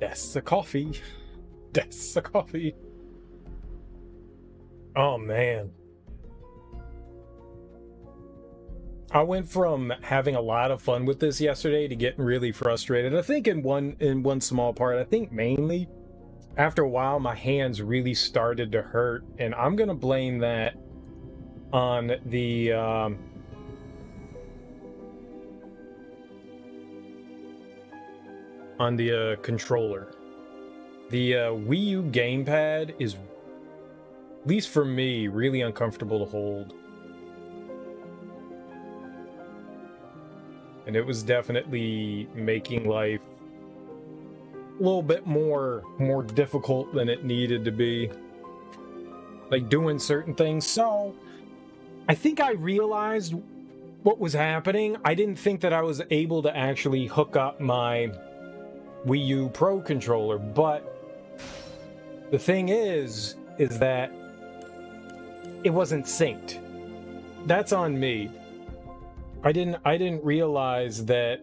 That's the coffee. That's the coffee. Oh man. I went from having a lot of fun with this yesterday to getting really frustrated. I think in one small part, I think mainly after a while my hands really started to hurt, and I'm gonna blame that on the controller. The Wii U Gamepad is, at least for me, really uncomfortable to hold. And it was definitely making life a little bit more difficult than it needed to be. Like doing certain things. So I think I realized what was happening. I didn't think that I was able to actually hook up my Wii U Pro controller, but the thing is that it wasn't synced. That's on me. I didn't realize that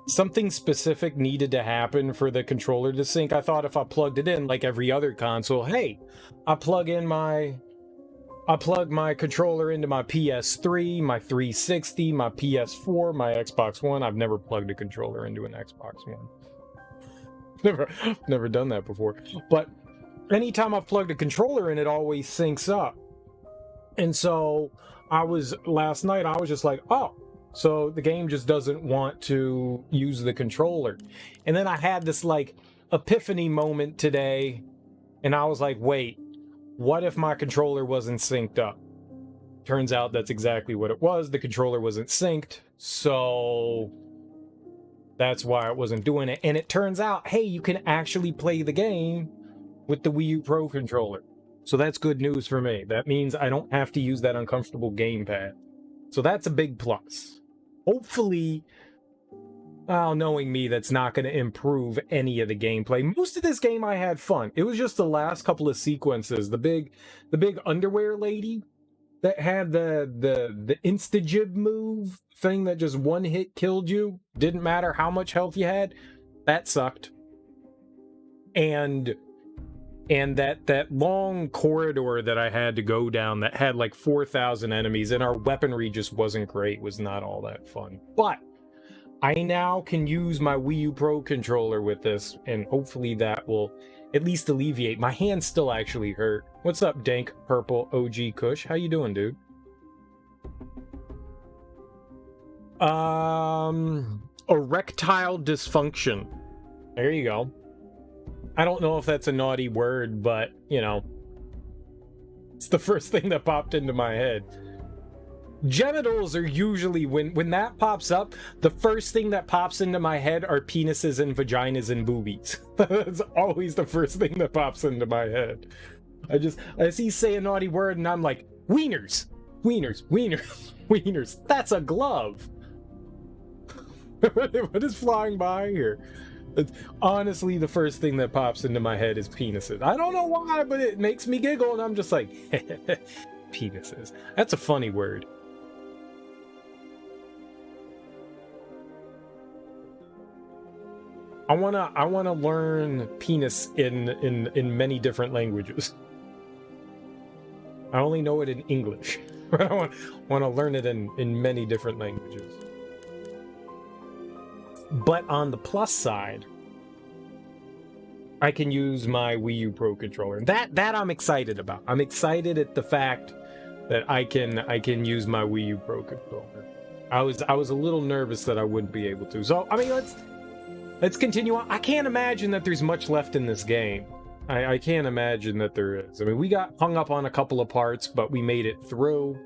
something specific needed to happen for the controller to sync. I thought if I plugged it in like every other console, hey, I plug my controller into my PS3, my 360, my PS4, my Xbox One. I've never plugged a controller into an Xbox One. Never done that before. But anytime I've plugged a controller in, it always syncs up. And so last night I was just like, oh, so the game just doesn't want to use the controller. And then I had this like epiphany moment today, and I was like, wait, what if my controller wasn't synced up? Turns out that's exactly what it was. The controller wasn't synced, so that's why it wasn't doing it. And it turns out, hey, you can actually play the game with the Wii U Pro controller. So that's good news for me. That means I don't have to use that uncomfortable gamepad. So that's a big plus. Hopefully, well, knowing me, that's not going to improve any of the gameplay. Most of this game I had fun. It was just the last couple of sequences. The big underwear lady that had the insta-jib move thing that just one hit killed you. Didn't matter how much health you had. That sucked. And that long corridor that I had to go down that had like 4,000 enemies, and our weaponry just wasn't great, was not all that fun. But I now can use my Wii U Pro controller with this, and hopefully that will at least alleviate. My hands still actually hurt. What's up, Dank Purple OG Kush? How you doing, dude? Erectile dysfunction. There you go. I don't know if that's a naughty word, but, you know, it's the first thing that popped into my head. Genitals are usually, when that pops up, the first thing that pops into my head are penises and vaginas and boobies. That's always the first thing that pops into my head. I see say a naughty word and I'm like, wieners, wieners, wieners, wieners. That's a glove. What is flying by here? It's honestly, the first thing that pops into my head is penises. I don't know why, but it makes me giggle, and I'm just like, penises. That's a funny word. I wanna learn penis in many different languages. I only know it in English. I want to learn it in many different languages. But on the plus side, I can use my Wii U Pro controller. That I'm excited about. I'm excited at the fact that I can use my Wii U Pro controller. I was a little nervous that I wouldn't be able to. So I mean, let's continue on. I can't imagine that there's much left in this game. I can't imagine that there is. I mean, we got hung up on a couple of parts, but we made it through.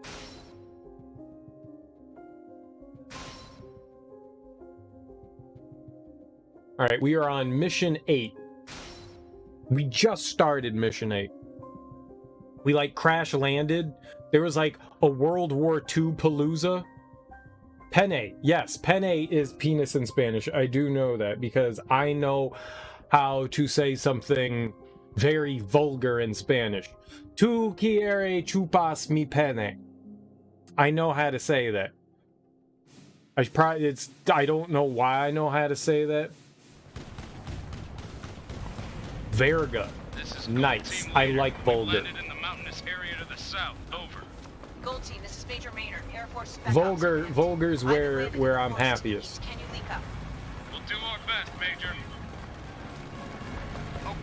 All right, we are on mission 8. We just started mission 8. We like crash landed. There was like a World War II Palooza. Pene. Yes, pene is penis in Spanish. I do know that because I know how to say something very vulgar in Spanish. Tu quiere chupas mi pene. I know how to say that. I don't know why I know how to say that. Verga. Nice. I like Vulgar. In the mountainous area to the south. Over. Gold team, this is Major Maynard, Air Force Spec Vulgar's where I'm happiest. Can you link up? We'll do our best, Major.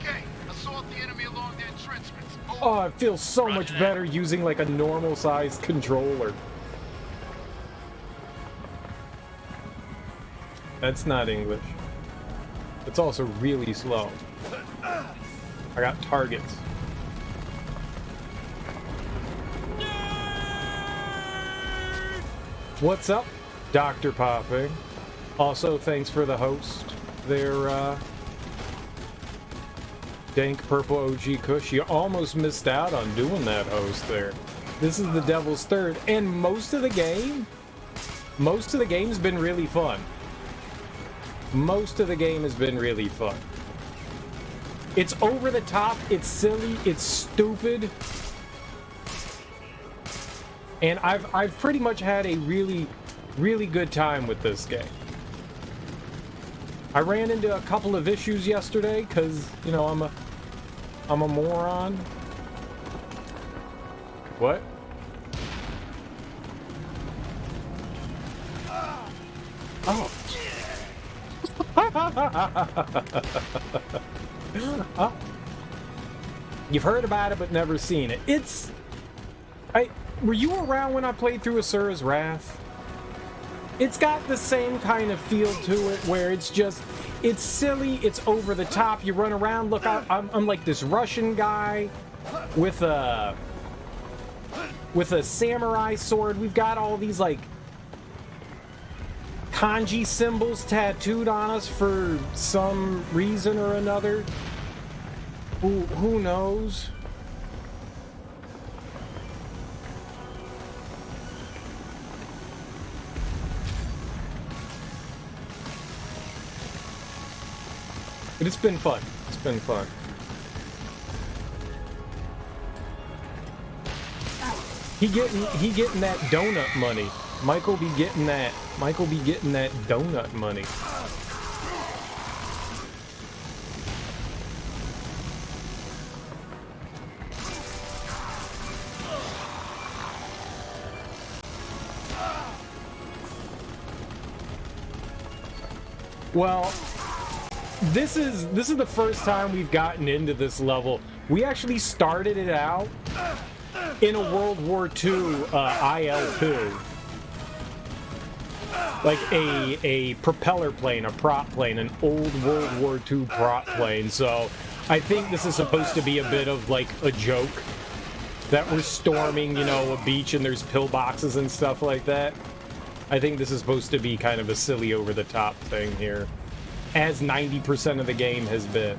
Okay, assault the enemy along the entrenchments. Over. Oh, it feels so much better using like a normal sized controller. That's not English. It's also really slow. I got targets. What's up, Dr. Popping? Also, thanks for the host there, Dank Purple OG Kush. You almost missed out on doing that host there. This is the Devil's Third, and most of the game's been really fun. Most of the game has been really fun. It's over the top, it's silly, it's stupid. And I've pretty much had a really, really good time with this game. I ran into a couple of issues yesterday because, you know, I'm a moron. What? Oh. Oh. You've heard about it but never seen it. Were you around when I played through Asura's Wrath? It's got the same kind of feel to it where it's silly, it's over the top, you run around, look, I'm like this Russian guy with a samurai sword. We've got all these like kanji symbols tattooed on us for some reason or another. Who knows? But it's been fun. It's been fun. He getting that donut money. Michael be getting that donut money. Well, this is the first time we've gotten into this level. We actually started it out in a World War II IL-2. Like a propeller plane, a prop plane, an old World War II prop plane. So I think this is supposed to be a bit of like a joke that we're storming, you know, a beach and there's pillboxes and stuff like that. I think this is supposed to be kind of a silly over-the-top thing here, as 90% of the game has been.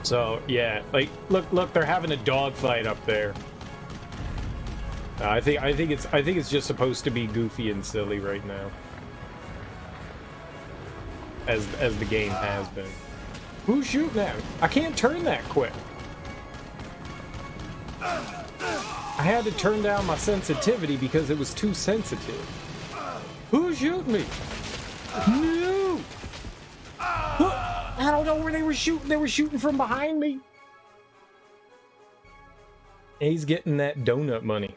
So yeah, like look, they're having a dogfight up there. I think it's just supposed to be goofy and silly right now, as the game has been. Who's shooting at me? I can't turn that quick. I had to turn down my sensitivity because it was too sensitive. Who's shooting me? No! I don't know where they were shooting. They were shooting from behind me. He's getting that donut money.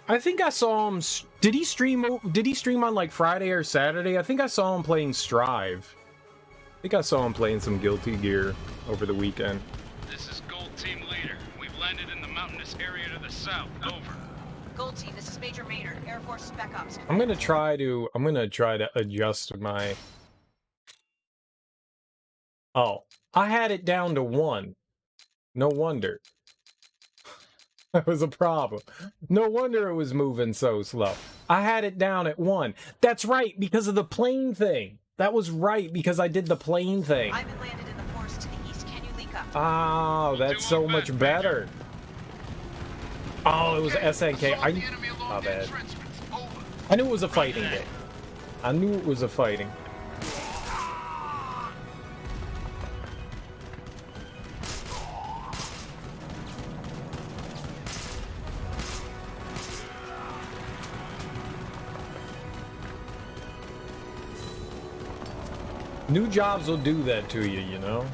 I think I saw him. Did he stream on like Friday or Saturday? I think I saw him playing Strive. I think I saw him playing some Guilty Gear over the weekend. This is Gold Team Leader. We've landed in the mountainous area to the south. Over. Gold team, this is Major Maynard, Air Force Spec Ops. I'm gonna try to adjust my. Oh, I had it down to 1. No wonder. That was a problem. No wonder it was moving so slow. I had it down at 1. That's right, because of the plane thing. That was right, because I did the plane thing. I've been landed in the forest to the east. Can you link up? Oh, that's so much better. Oh, it was SNK. My bad. I knew it was a fighting game. I knew it was a fighting. New jobs will do that to you, you know?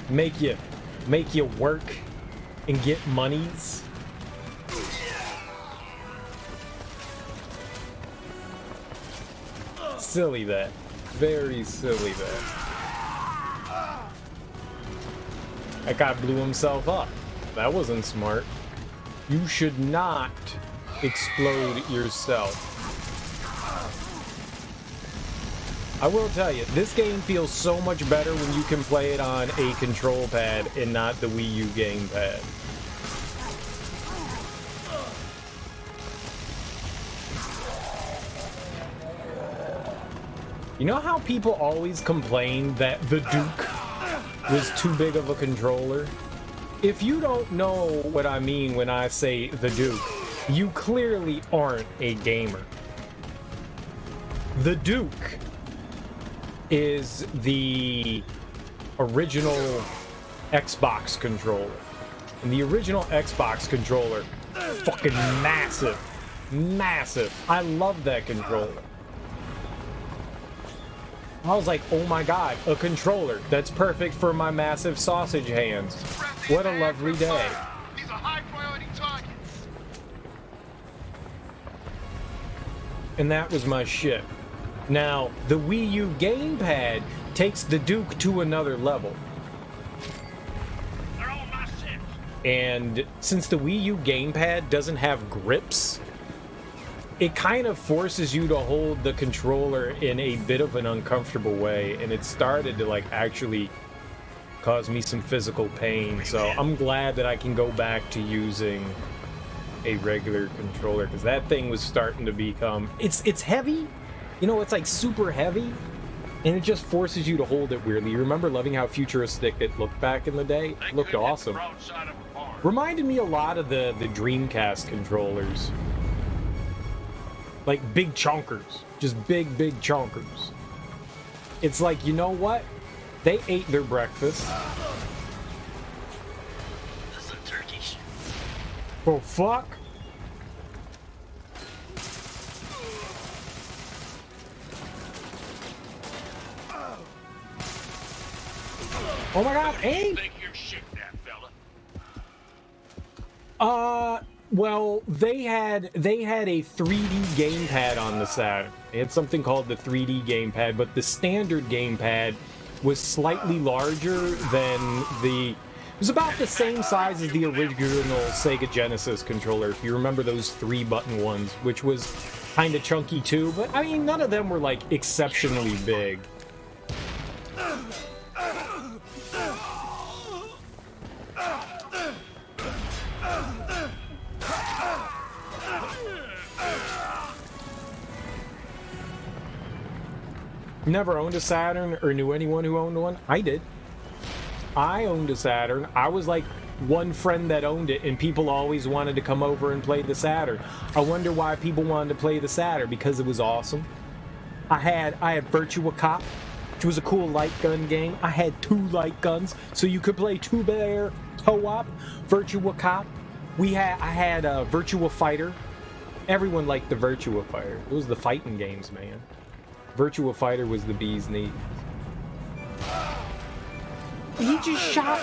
Make you work and get monies. Silly that. Very silly that. That guy blew himself up. That wasn't smart. You should not explode yourself. I will tell you, this game feels so much better when you can play it on a control pad and not the Wii U Gamepad. You know how people always complain that the Duke was too big of a controller? If you don't know what I mean when I say the Duke, you clearly aren't a gamer. The Duke is the original Xbox controller. And the original Xbox controller, fucking massive. Massive. I love that controller. I was like, oh my god, a controller that's perfect for my massive sausage hands. What a lovely day. These are high priority targets. And that was my shit. Now, the Wii U Gamepad takes the Duke to another level. They're all my shit. And since the Wii U Gamepad doesn't have grips, it kind of forces you to hold the controller in a bit of an uncomfortable way, and it started to like actually cause me some physical pain. So I'm glad that I can go back to using a regular controller, because that thing was starting to become it's heavy, you know, it's like super heavy, and it just forces you to hold it weirdly. You remember loving how futuristic it looked back in the day? It looked awesome. Reminded me a lot of the Dreamcast controllers. Like big chunkers, just big chunkers. It's like, you know what? They ate their breakfast. This is Turkish. Oh fuck! Oh my god, aim! Think you're shit, that fella. Well, they had a 3D gamepad on the Saturn. They had something called the 3D gamepad, but the standard gamepad was slightly larger than the... It was about the same size as the original Sega Genesis controller, if you remember those 3-button ones, which was kind of chunky too, but I mean, none of them were like exceptionally big. Never owned a Saturn or knew anyone who owned one. I did. I owned a Saturn. I was like one friend that owned it, and people always wanted to come over and play the Saturn. I wonder why people wanted to play the Saturn, because it was awesome. I had Virtua Cop, which was a cool light gun game. I had 2 light guns, so you could play 2-player co-op. Virtua Cop. I had Virtua Fighter. Everyone liked the Virtua Fighter. It was the fighting games, man. Virtua Fighter was the bee's knees. He just shot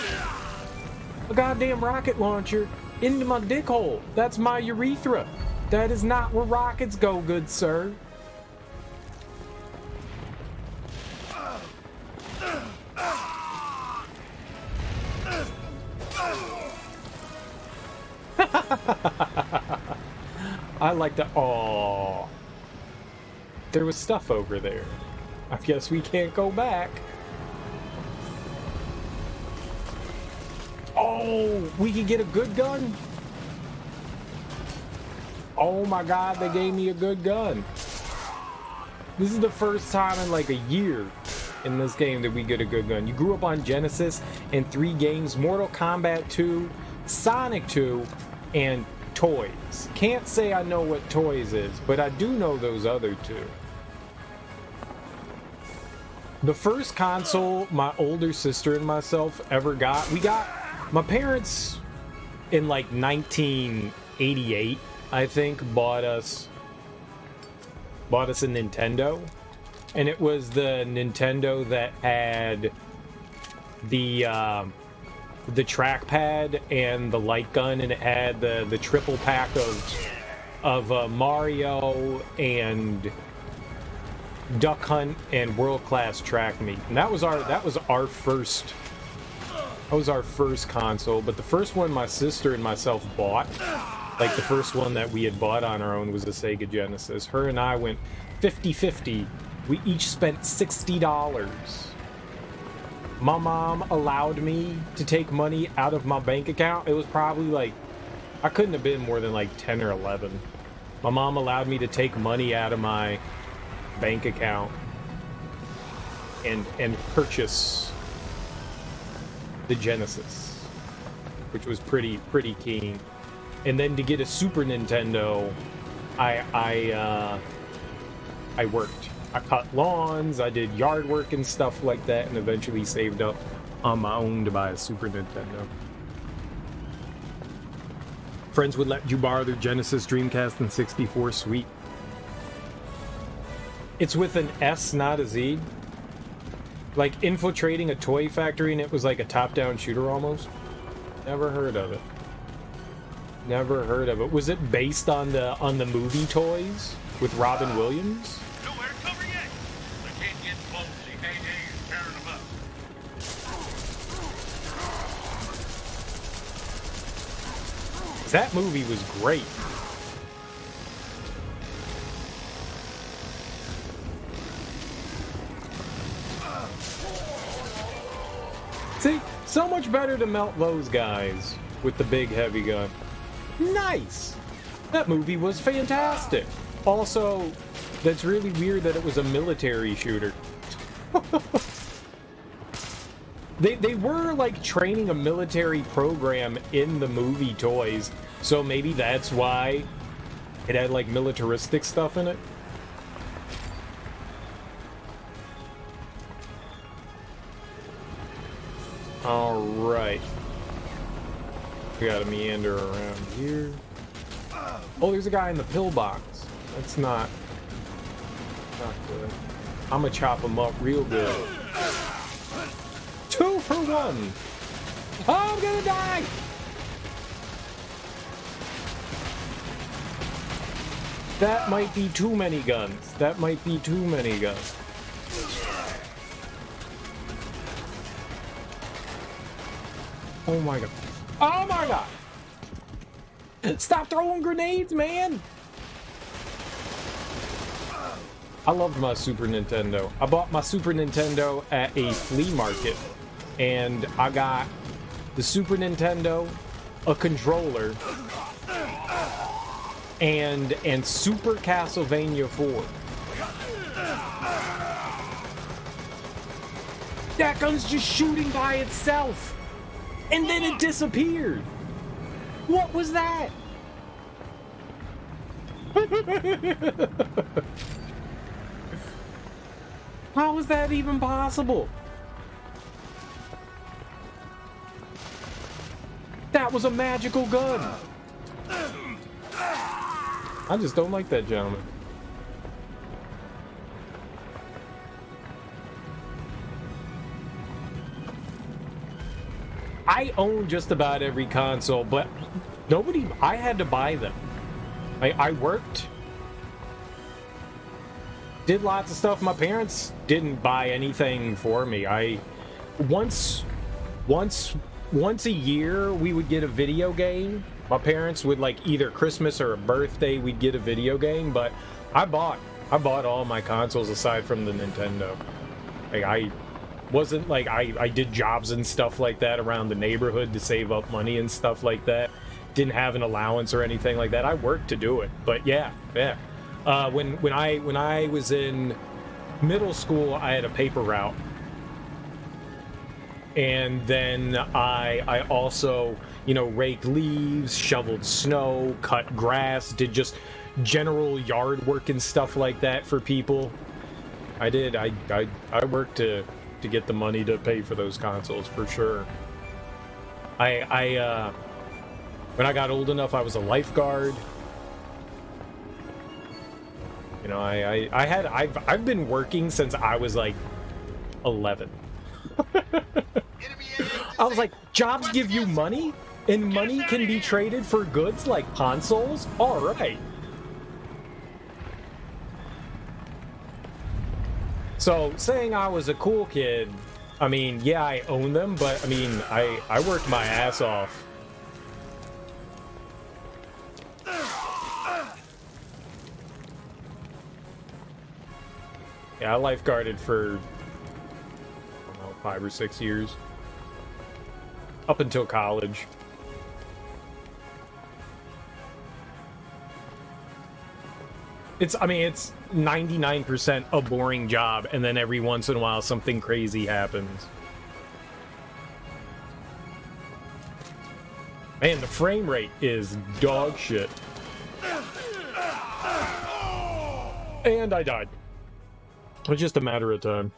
a goddamn rocket launcher into my dick hole. That's my urethra. That is not where rockets go, good sir. I like the... Aww. There was stuff over there. I guess we can't go back. Oh, we can get a good gun? Oh my god, they gave me a good gun. This is the first time in like a year in this game that we get a good gun. You grew up on Genesis and 3 games, Mortal Kombat 2, Sonic 2, and Toys. Can't say I know what Toys is, but I do know those other 2. The first console my older sister and myself ever got, my parents in like 1988, I think, bought us bought us a Nintendo, and it was the Nintendo that had the trackpad and the light gun, and it had the triple pack of Mario and Duck Hunt and World Class Track Meet. And that was our first console. But the first one my sister and myself bought, like the first one that we had bought on our own, was the Sega Genesis. Her and I went 50-50. We each spent $60. My mom allowed me to take money out of my bank account. It was probably like, I couldn't have been more than like 10 or 11. My mom allowed me to take money out of my bank account and purchase the Genesis, which was pretty keen. And then to get a Super Nintendo, I worked. I cut lawns, I did yard work and stuff like that, and eventually saved up on my own to buy a Super Nintendo. Friends would let you borrow their Genesis, Dreamcast, and 64. Sweet. It's with an S, not a Z. Like infiltrating a toy factory, and it was like a top-down shooter almost. Never heard of it. Never heard of it. Was it based on the movie Toys with Robin Williams? Nowhere to cover yet. I can't get close. See, Hey is tearing them up. That movie was great. See, so much better to melt those guys with the big heavy gun. Nice! That movie was fantastic. Also, that's really weird that it was a military shooter. They were like training a military program in the movie Toys, so maybe that's why it had like militaristic stuff in it. Alright. We gotta meander around here. Oh, there's a guy in the pillbox. That's not good. I'm gonna chop him up real good. 2 for 1! Oh, I'm gonna die! That might be too many guns. That might be too many guns. Oh my god. Oh my god! Stop throwing grenades, man! I loved my Super Nintendo. I bought my Super Nintendo at a flea market, and I got the Super Nintendo, a controller, and Super Castlevania 4. That gun's just shooting by itself, and then it disappeared. What was that? How was that even possible? That was a magical gun. I just don't like that gentleman. I own just about every console, but I had to buy them. I worked, did lots of stuff. My parents didn't buy anything for me. Once a year we would get a video game. My parents would, like, either Christmas or a birthday, we'd get a video game, but I bought all my consoles aside from the Nintendo. Like, I wasn't like I did jobs and stuff like that around the neighborhood to save up money and stuff like that. Didn't have an allowance or anything like that. I worked to do it. But yeah. When I was in middle school, I had a paper route, and then I also, you know, raked leaves, shoveled snow, cut grass, did just general yard work and stuff like that for people. I did. I worked to get the money to pay for those consoles for sure. When I got old enough, I was a lifeguard. You know, I've been working since I was like 11. I was like, jobs give you money, and money can be traded for goods like consoles? All right. So, saying I was a cool kid, I mean, yeah, I own them, but, I mean, I worked my ass off. Yeah, I lifeguarded for, I don't know, 5 or 6 years. Up until college. I mean, it's 99% a boring job, and then every once in a while something crazy happens. Man, the frame rate is dog shit. And I died. It was just a matter of time.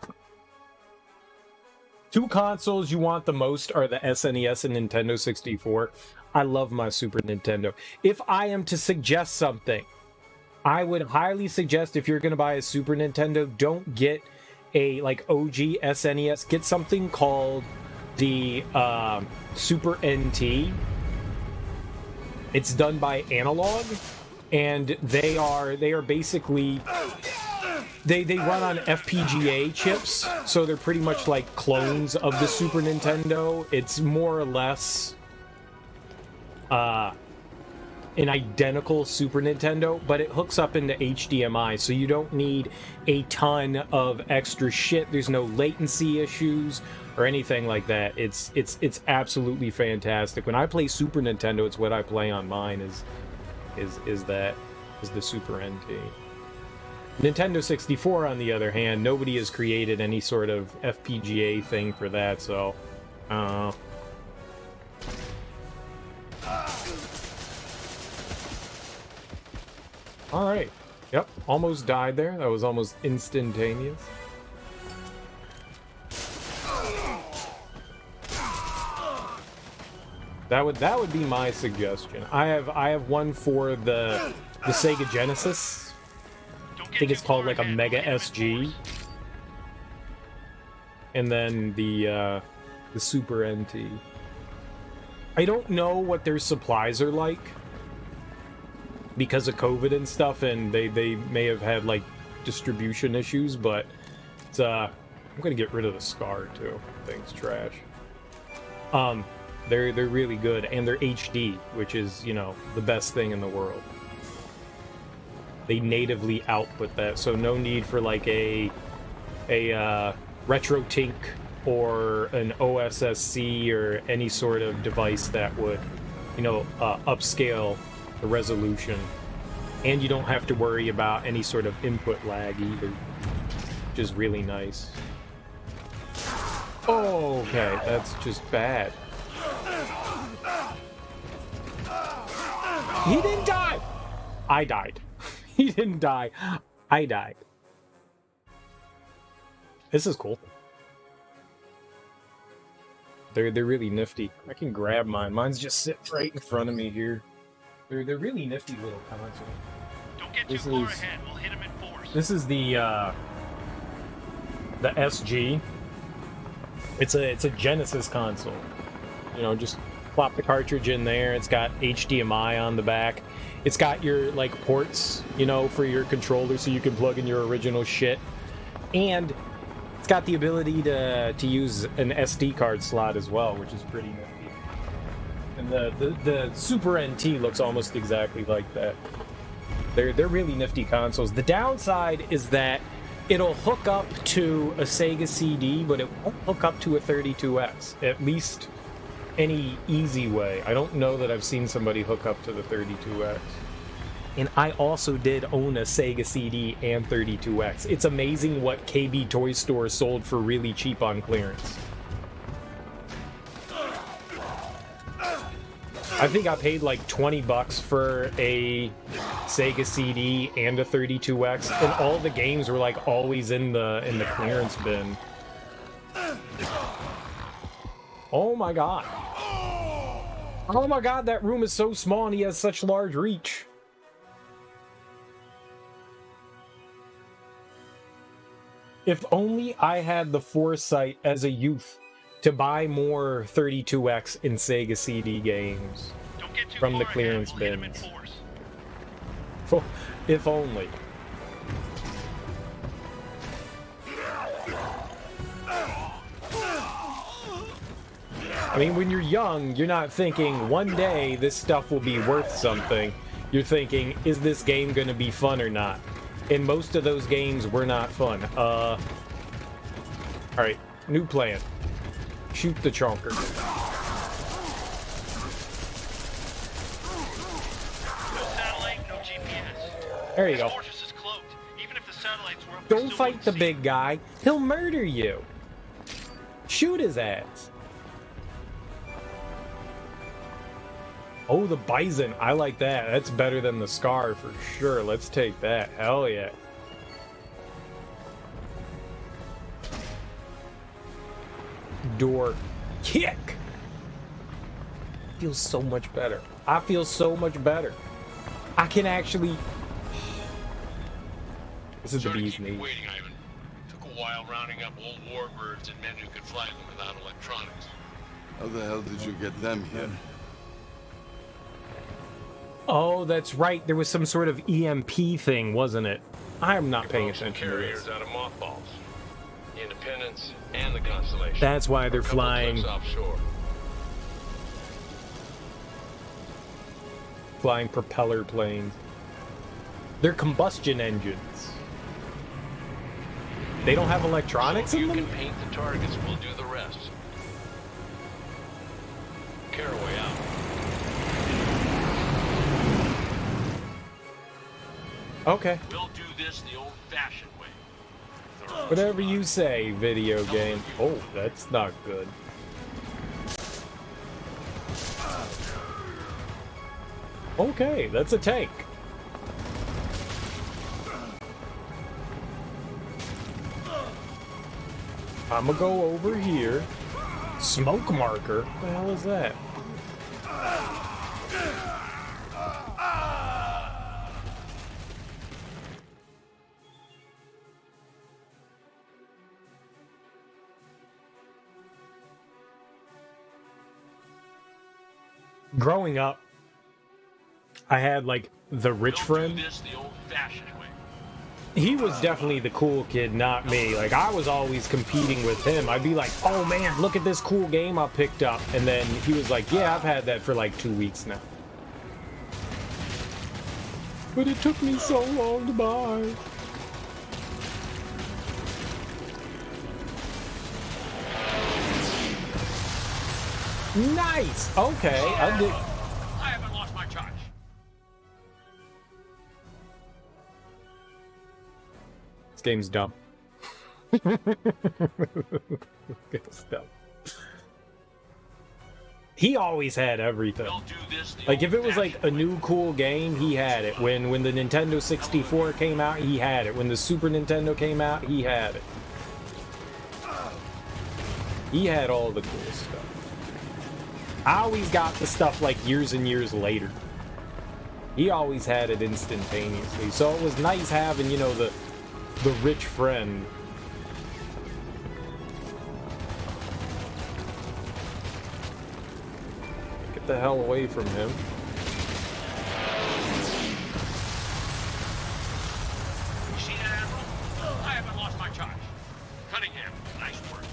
2 consoles you want the most are the SNES and Nintendo 64. I love my Super Nintendo. If I am to suggest something, I would highly suggest, if you're going to buy a Super Nintendo, don't get a like OG SNES. Get something called the Super NT. It's done by Analog, and they are basically they run on FPGA chips, so they're pretty much like clones of the Super Nintendo. It's more or less an identical Super Nintendo, but it hooks up into HDMI, so you don't need a ton of extra shit. There's no latency issues or anything like that. It's absolutely fantastic. When I play Super Nintendo, it's what I play on mine is the Super NT. Nintendo 64, on the other hand, nobody has created any sort of FPGA thing for that, so Alright. Yep, almost died there. That was almost instantaneous. That would be my suggestion. I have one for the Sega Genesis. I think it's called like a Mega SG. And then the Super NT. I don't know what their supplies are like because of COVID and stuff, and they may have had like distribution issues, but it's I'm gonna get rid of the Scar too. Thing's trash. They're really good, and they're HD, which is, you know, the best thing in the world. They natively output that, so no need for like a RetroTink or an OSSC or any sort of device that would, you know, upscale the resolution. And you don't have to worry about any sort of input lag either, which is really nice. Oh, okay, that's just bad. He didn't die! I died. He didn't die. I died. This is cool. They're really nifty. I can grab mine. Mine's just sitting right in front of me here. They're really nifty little consoles. Don't get too far ahead. We'll hit him in force. This is the SG. It's a Genesis console. You know, just plop the cartridge in there. It's got HDMI on the back. It's got your like ports, you know, for your controller, so you can plug in your original shit. And it's got the ability to use an SD card slot as well, which is pretty nifty. And the Super NT looks almost exactly like that. They're really nifty consoles. The downside is that it'll hook up to a Sega CD, but it won't hook up to a 32X. At least any easy way. I don't know that I've seen somebody hook up to the 32X. And I also did own a Sega CD and 32X. It's amazing what KB Toy Store sold for really cheap on clearance. I think I paid like $20 for a Sega CD and a 32X, and all the games were like always in the clearance bin. Oh my god. Oh my god, that room is so small and he has such large reach. If only I had the foresight as a youth to buy more 32X and Sega CD games Don't get too from the far clearance ahead. We'll hit 'em in bins. force. If only. I mean, when you're young, you're not thinking, one day this stuff will be worth something. You're thinking, is this game gonna be fun or not? And most of those games were not fun. Alright, new plan. Shoot the chonker. No satellite, no GPS. There you go. This fortress is cloaked. Even if the satellites were up, we Don't still fight wouldn't the see big guy. He'll murder you. Shoot his ass. Oh, the bison. I like that. That's better than the scar for sure. Let's take that. Hell yeah. Door. Kick. Feels so much better. I feel so much better. I can actually... This is the Sorry to bee's keep you knees. waiting, Ivan. Took a while rounding up old warbirds and men who could fly them without electronics. How the hell did you get them here? Oh, that's right. There was some sort of EMP thing, wasn't it? I'm not paying Both some attention to carriers this. out of mothballs. The Independence and the Constellation. That's why they're A couple flying clips offshore. propeller planes. They're combustion engines. They don't have electronics So in you them? can paint the targets, we'll do the rest. Caraway out. Okay. We'll do this the old-fashioned way. Whatever you say, video game. Oh, that's not good. Okay, that's a tank. I'ma go over here. Smoke marker? What the hell is that? Growing up, I had like the rich We'll friend. do this the old-fashioned way. He was definitely the cool kid, not me. Like, I was always competing with him. I'd be like, oh man, look at this cool game I picked up. And then he was like, yeah, I've had that for like 2 weeks now. But it took me so long to buy. Nice! Okay, I did. I haven't lost my touch. This game's dumb. It's dumb. He always had everything. We'll do this the Like, if it was like a old-fashioned way. new cool game, he had it. When the Nintendo 64 came out, he had it. When the Super Nintendo came out, he had it. He had all the cool stuff. I always got the stuff like years and years later. He always had it instantaneously. So it was nice having, you know, the rich friend. Get the hell away from him. You see that, Admiral? I haven't lost my touch. Cunningham, nice work.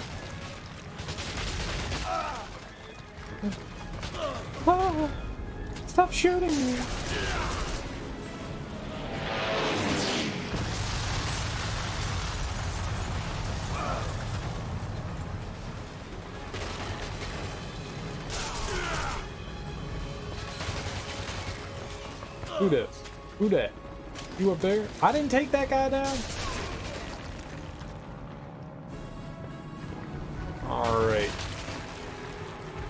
Ah, stop shooting me. Who this? Who that? You up there? I didn't take that guy down. Alright.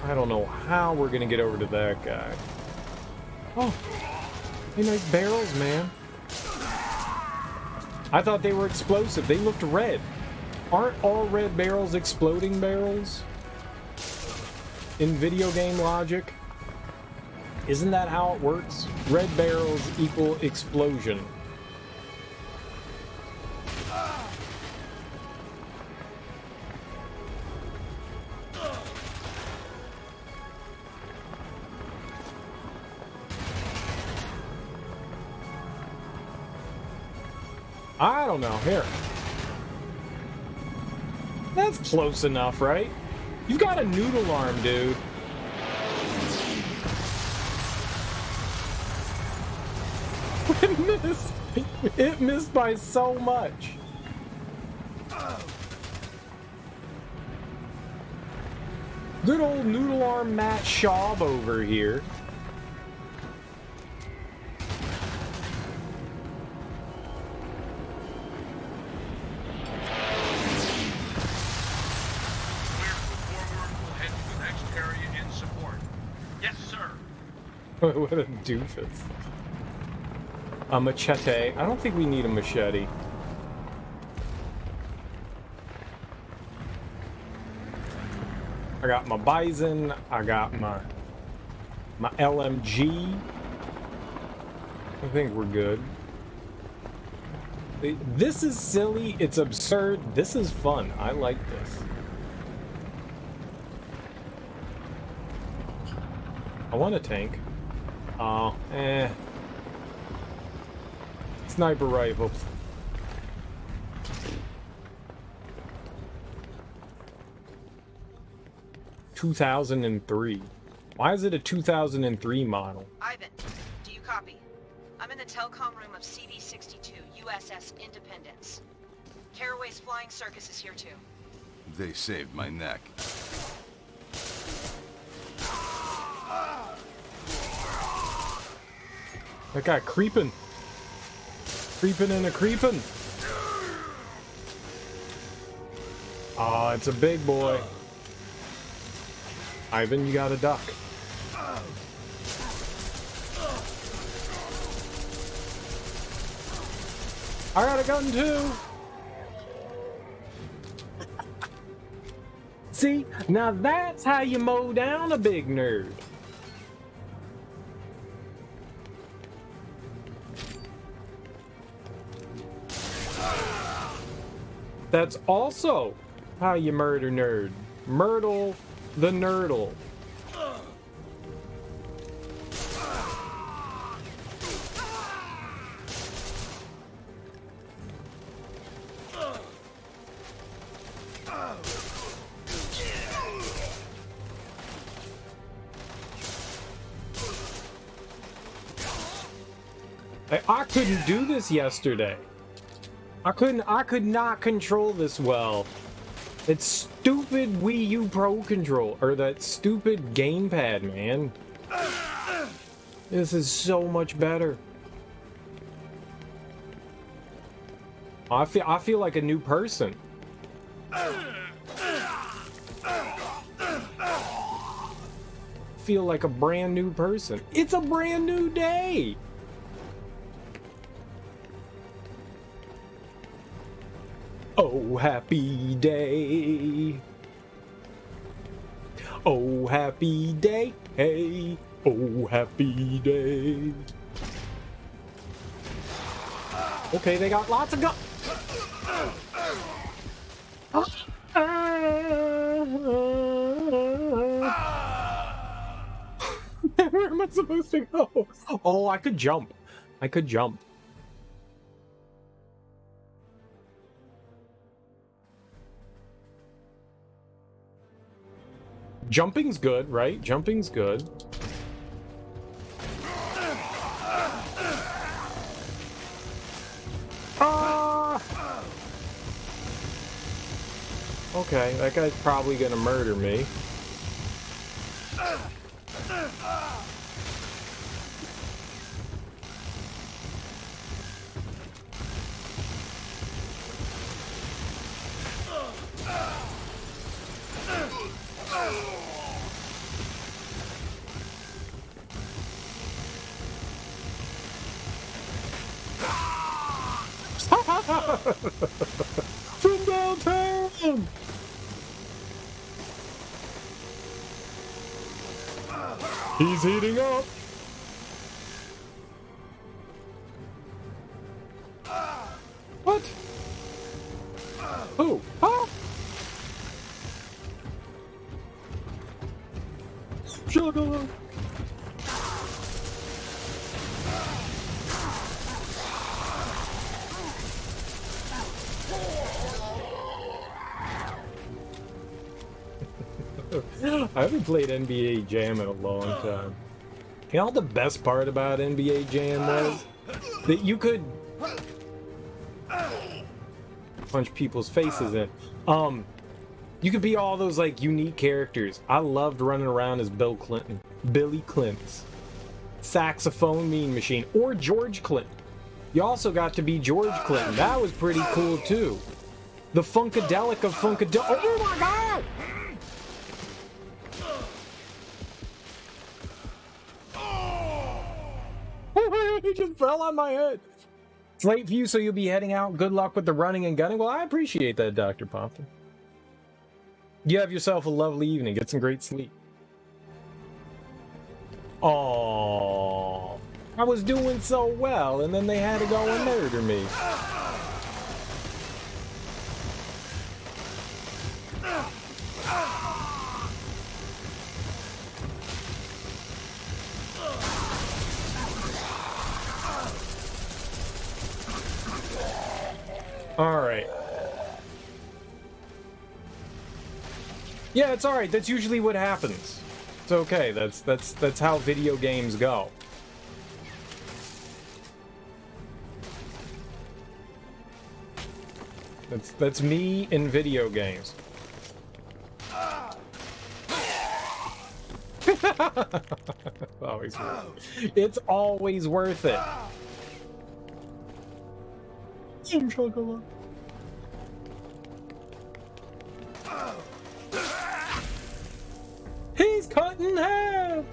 I don't know how we're gonna get over to that guy. Oh, they make barrels, man. I thought they were explosive. They looked red. Aren't all red barrels exploding barrels? In video game logic? Isn't that how it works? Red barrels equal explosion. I don't know. Here. That's close enough, right? You've got a noodle arm, dude. It missed. It missed by so much. Good old noodle arm Matt Schaub over here. What a doofus. A machete. I don't think we need a machete. I got my bison. I got my LMG. I think we're good. This is silly. It's absurd. This is fun. I like this. I want a tank. Oh, Sniper rifle. (2003). Why is it a 2003 model? Ivan, do you copy? I'm in the telecom room of CV-62, USS Independence. Caraway's Flying Circus is here too. They saved my neck. That guy creeping. Creeping and a creeping. Oh, it's a big boy. Ivan, you gotta duck. I got a gun too. See, now that's how you mow down a big nerd. That's also how you murder nerd. Myrtle the nerdle. I couldn't do this yesterday. I could not control this well. It's stupid Wii U Pro control, or that stupid gamepad, man. This is so much better. I feel like a new person. Feel like a brand new person. It's a brand new day. Oh, happy day. Oh, happy day. Hey. Oh, happy day. Okay, they got lots of guns. Where am I supposed to go? Oh, I could jump. I could jump. Jumping's good, right? Jumping's good. Ah! Okay, that guy's probably gonna murder me. From downtown! He's heating up! What? Who? Huh? Sugar! I haven't played NBA Jam in a long time. You know what the best part about NBA Jam was? That you could punch people's faces in. You could be all those like unique characters. I loved running around as Billy Clinton, saxophone mean machine, or George Clinton. You also got to be George Clinton. That was pretty cool too. The Funkadelic of Funkadelic. Oh my god! He just fell on my head. It's late for you, so you'll be heading out. Good luck with the running and gunning. Well, I appreciate that, Dr. Pompton. You have yourself a lovely evening. Get some great sleep. Oh, I was doing so well, and then they had to go and murder me. All right. Yeah, it's all right. That's usually what happens. It's okay. That's how video games go. That's me in video games. Always worth it. It's always worth it. He's cut in half.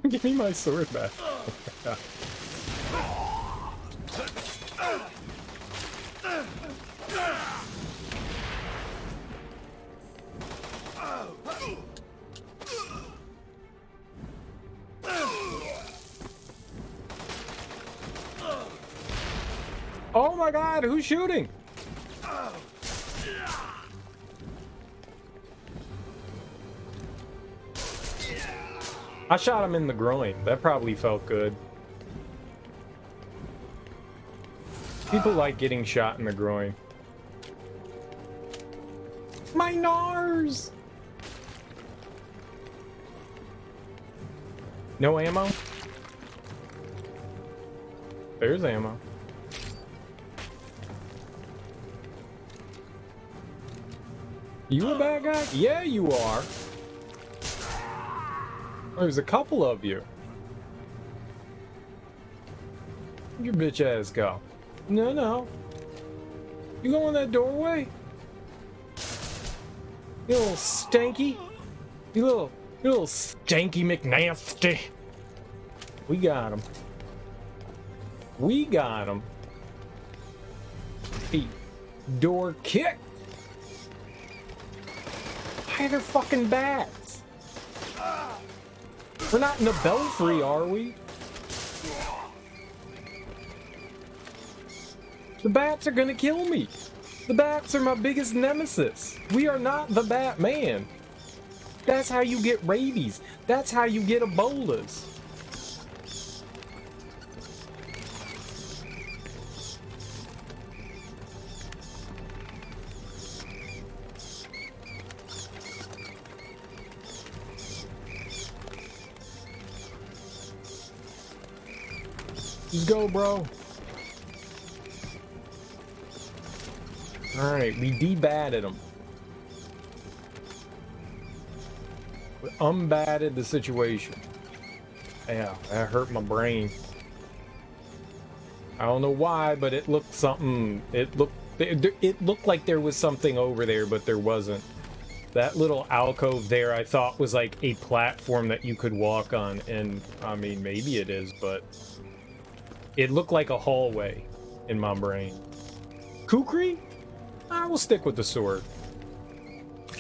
Give me my sword back. Oh my god, who's shooting? I shot him in the groin. That probably felt good. People like getting shot in the groin. My NARS! No ammo? There's ammo. You a bad guy? Yeah, you are. There's a couple of you. Where'd your bitch ass go? No, no. You go in that doorway? You little stanky. You little stanky McNasty. We got him. We got him. Hey, door kick. Why are there fucking bats? We're not in the belfry, are we? The bats are gonna kill me. The bats are my biggest nemesis. We are not the Batman. That's how you get rabies. That's how you get Ebolas. Just go, bro. Alright, we debatted him. We unbatted the situation. Yeah, that hurt my brain. I don't know why, but it looked something. It looked like there was something over there, but there wasn't. That little alcove there, I thought was like a platform that you could walk on, and I mean, maybe it is, but it looked like a hallway in my brain. Kukri? I will stick with the sword.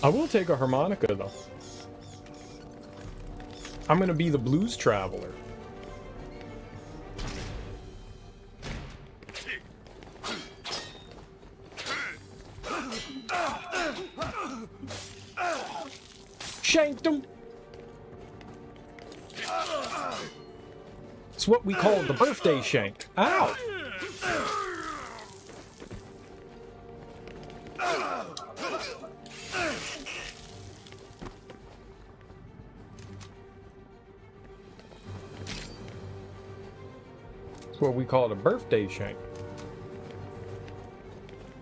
I will take a harmonica, though. I'm gonna be the blues traveler. Shanked him. It's what we call the birthday shank. Ow! what we call it, a birthday shank.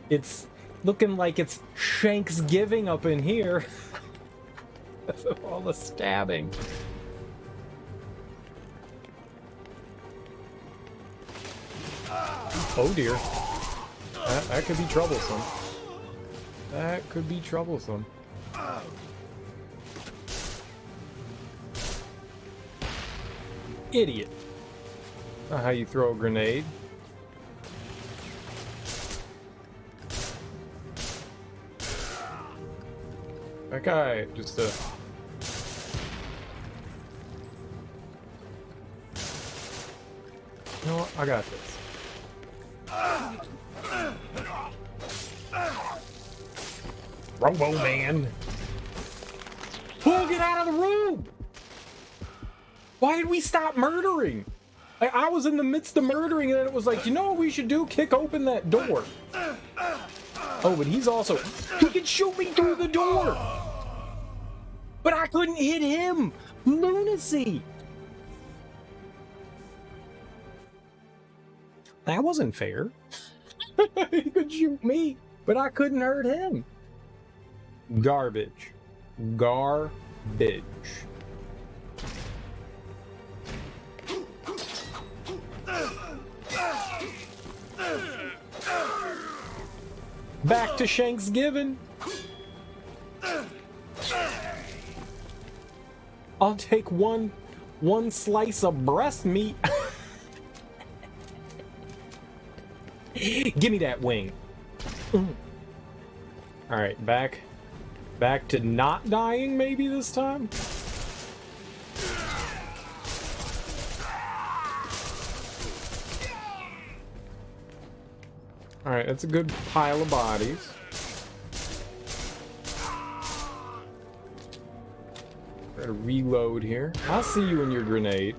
It's looking like it's Shanksgiving up in here. That's all the stabbing. Oh dear. That could be troublesome. That could be troublesome. Idiot. Not how you throw a grenade. That guy just You know what? I got this. Robo Man. Pull, get out of the room! Why did we stop murdering? I was in the midst of murdering and then it was like, you know what we should do? Kick open that door. Oh, but he's also... He can shoot me through the door! But I couldn't hit him! Lunacy! That wasn't fair. He could shoot me, but I couldn't hurt him. Garbage. Garbage. Back to Shanksgiving. I'll take one slice of breast meat. Give me that wing. All right, back to not dying maybe this time. All right, that's a good pile of bodies. Gotta reload here. I'll see you in your grenade.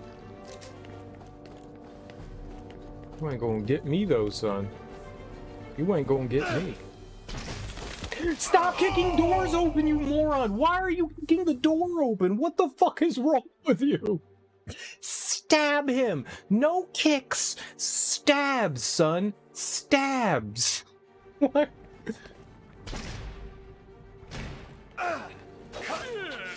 You ain't gonna get me though, son. You ain't gonna get me. Stop kicking doors open, you moron! Why are you kicking the door open? What the fuck is wrong with you? Stab him! No kicks! Stabs, son! Stabs! What?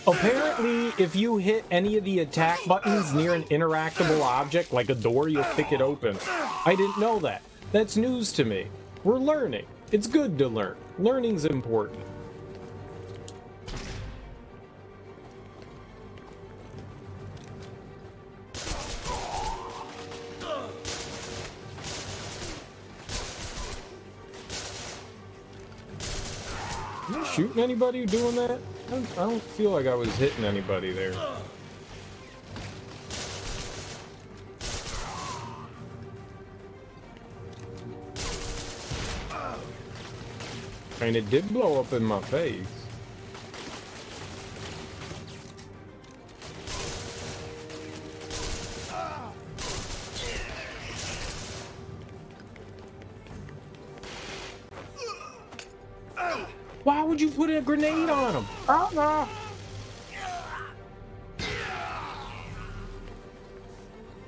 Apparently, if you hit any of the attack buttons near an interactable object, like a door, you'll kick it open. I didn't know that. That's news to me. We're learning. It's good to learn. Learning's important. Am I shooting anybody doing that? I don't feel like I was hitting anybody there. And it did blow up in my face. Why would you put a grenade on him?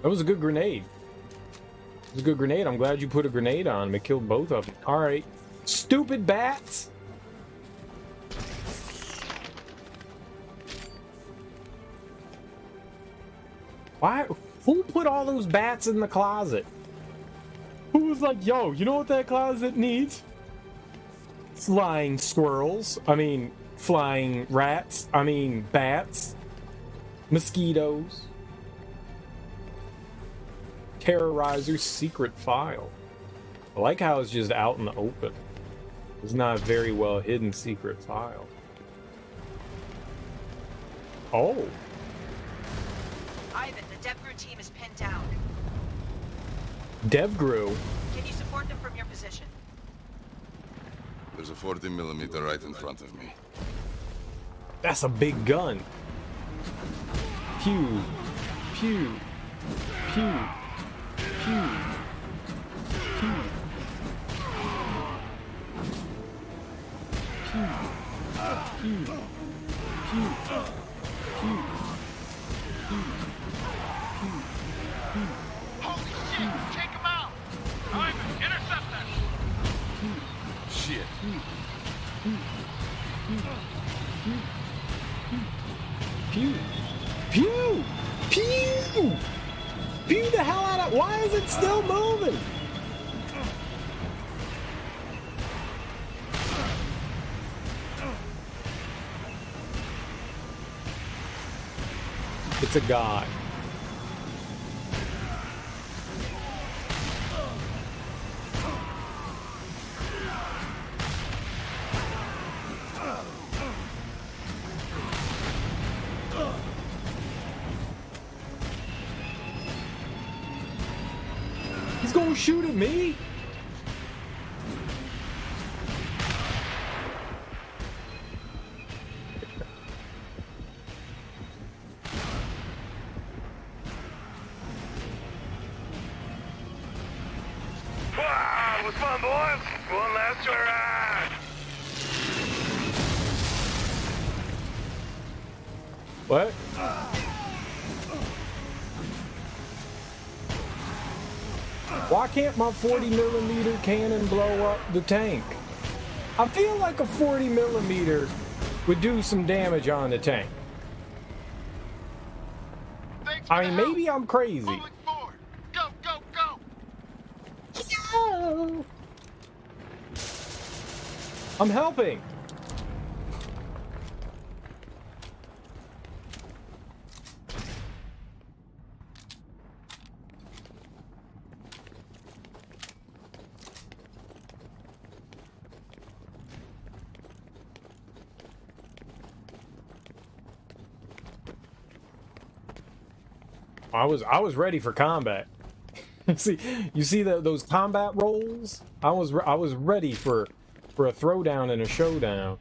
That was a good grenade. It was a good grenade. I'm glad you put a grenade on him. It killed both of them. All right. Stupid bats. Why? Who put all those bats in the closet? Who was like, yo, you know what that closet needs? Flying squirrels. I mean, flying rats. I mean, bats. Mosquitoes. Terrorizer's secret file. I like how it's just out in the open. It's not a very well hidden secret file. Oh. Ivan, the DevGru team is pinned down. DevGru? Can you support them from your position? There's a 40mm right in front of me. That's a big gun. Pew. Pew. Pew. Pew. Pew. Pew. Pew. Pew. Pew. Pew. Holy shit! Take Pew! Pew! Pew! Pew the hell out of... Why is it still moving? It's a guy. He's gonna shoot at me? Wow, it was fun, boys. One last joyride. What? Why can't my 40mm cannon blow up the tank? I feel like a 40mm would do some damage on the tank. I mean, maybe I'm crazy. Moving forward. Go, go, go! No. I'm helping. I was ready for combat. You see those combat rolls? I was ready for a throwdown and a showdown.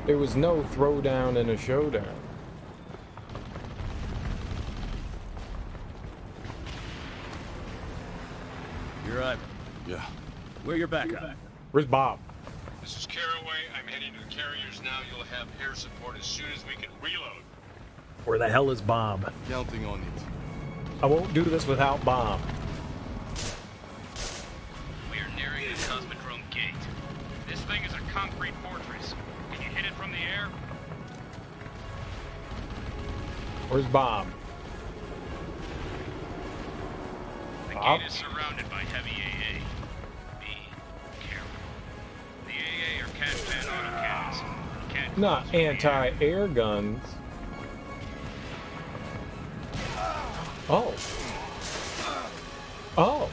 There was no throwdown and a showdown. You're Ivan. Yeah. Where your backup? Where's Bob? This is Caraway. I'm heading to the carriers now. You'll have air support as soon as we can reload. Where the hell is Bob? Counting on it. I won't do this without Bob. We are nearing the Cosmodrome gate. This thing is a concrete fortress. Can you hit it from the air? Where's Bob? The Bob? gate is surrounded by heavy AA. Be careful. The AA are Cat-10 autocannons. Can't Not close with the air. anti-air guns. Oh. Oh.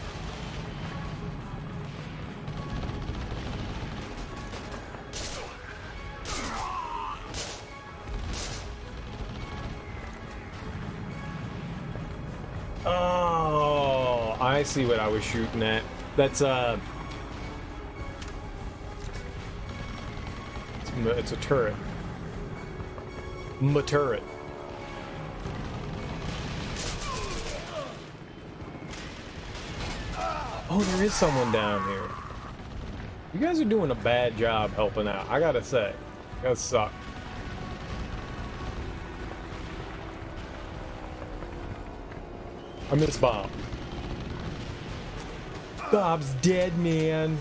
Oh, I see what I was shooting at. That's it's a turret. Turret. Oh, there is someone down here. You guys are doing a bad job helping out, I gotta say. You guys suck. I miss Bob. Bob's dead, man.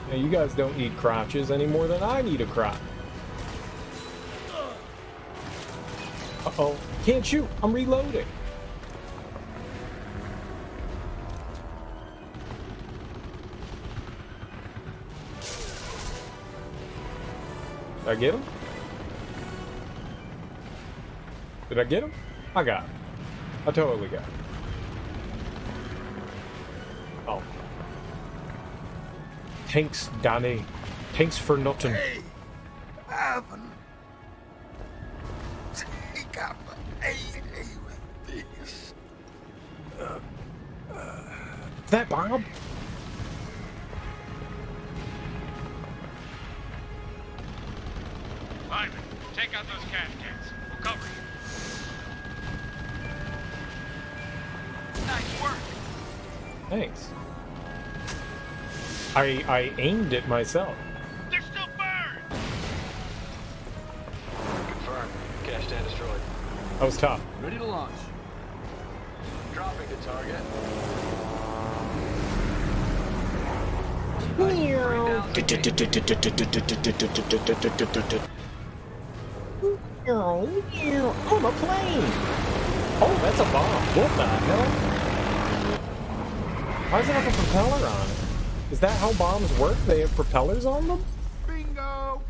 Now, you guys don't need crotches any more than I need a crotch. Uh-oh. Can't shoot. I'm reloading. Did I get him? Did I get him? I got him. I totally got him. Oh. Thanks, Danny. Thanks for nothing. Hey, Ivan. Take up AA with this. Is that Bob? Ivan, take out those Cat-10s. We'll cover you. Nice work. Thanks. I aimed it myself. Dash stand destroyed. That was tough. Ready to launch. Dropping to target. On a plane! Oh, that's a bomb. What the hell? Why does it have a propeller on it? Is that how bombs work? They have propellers on them? Bingo!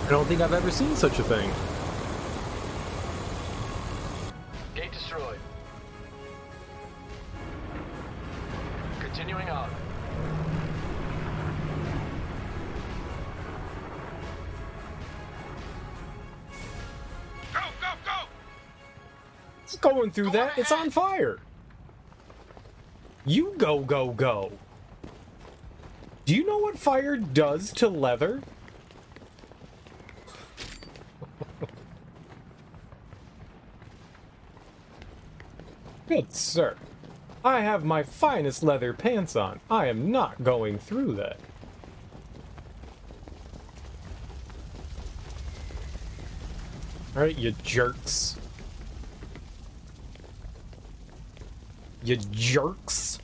I don't think I've ever seen such a thing. Gate destroyed. Continuing on. Go, go, go! It's going through that. It's on fire. You go, go, go. Do you know what fire does to leather? Good sir. I have my finest leather pants on. I am not going through that. Alright, you jerks. You jerks.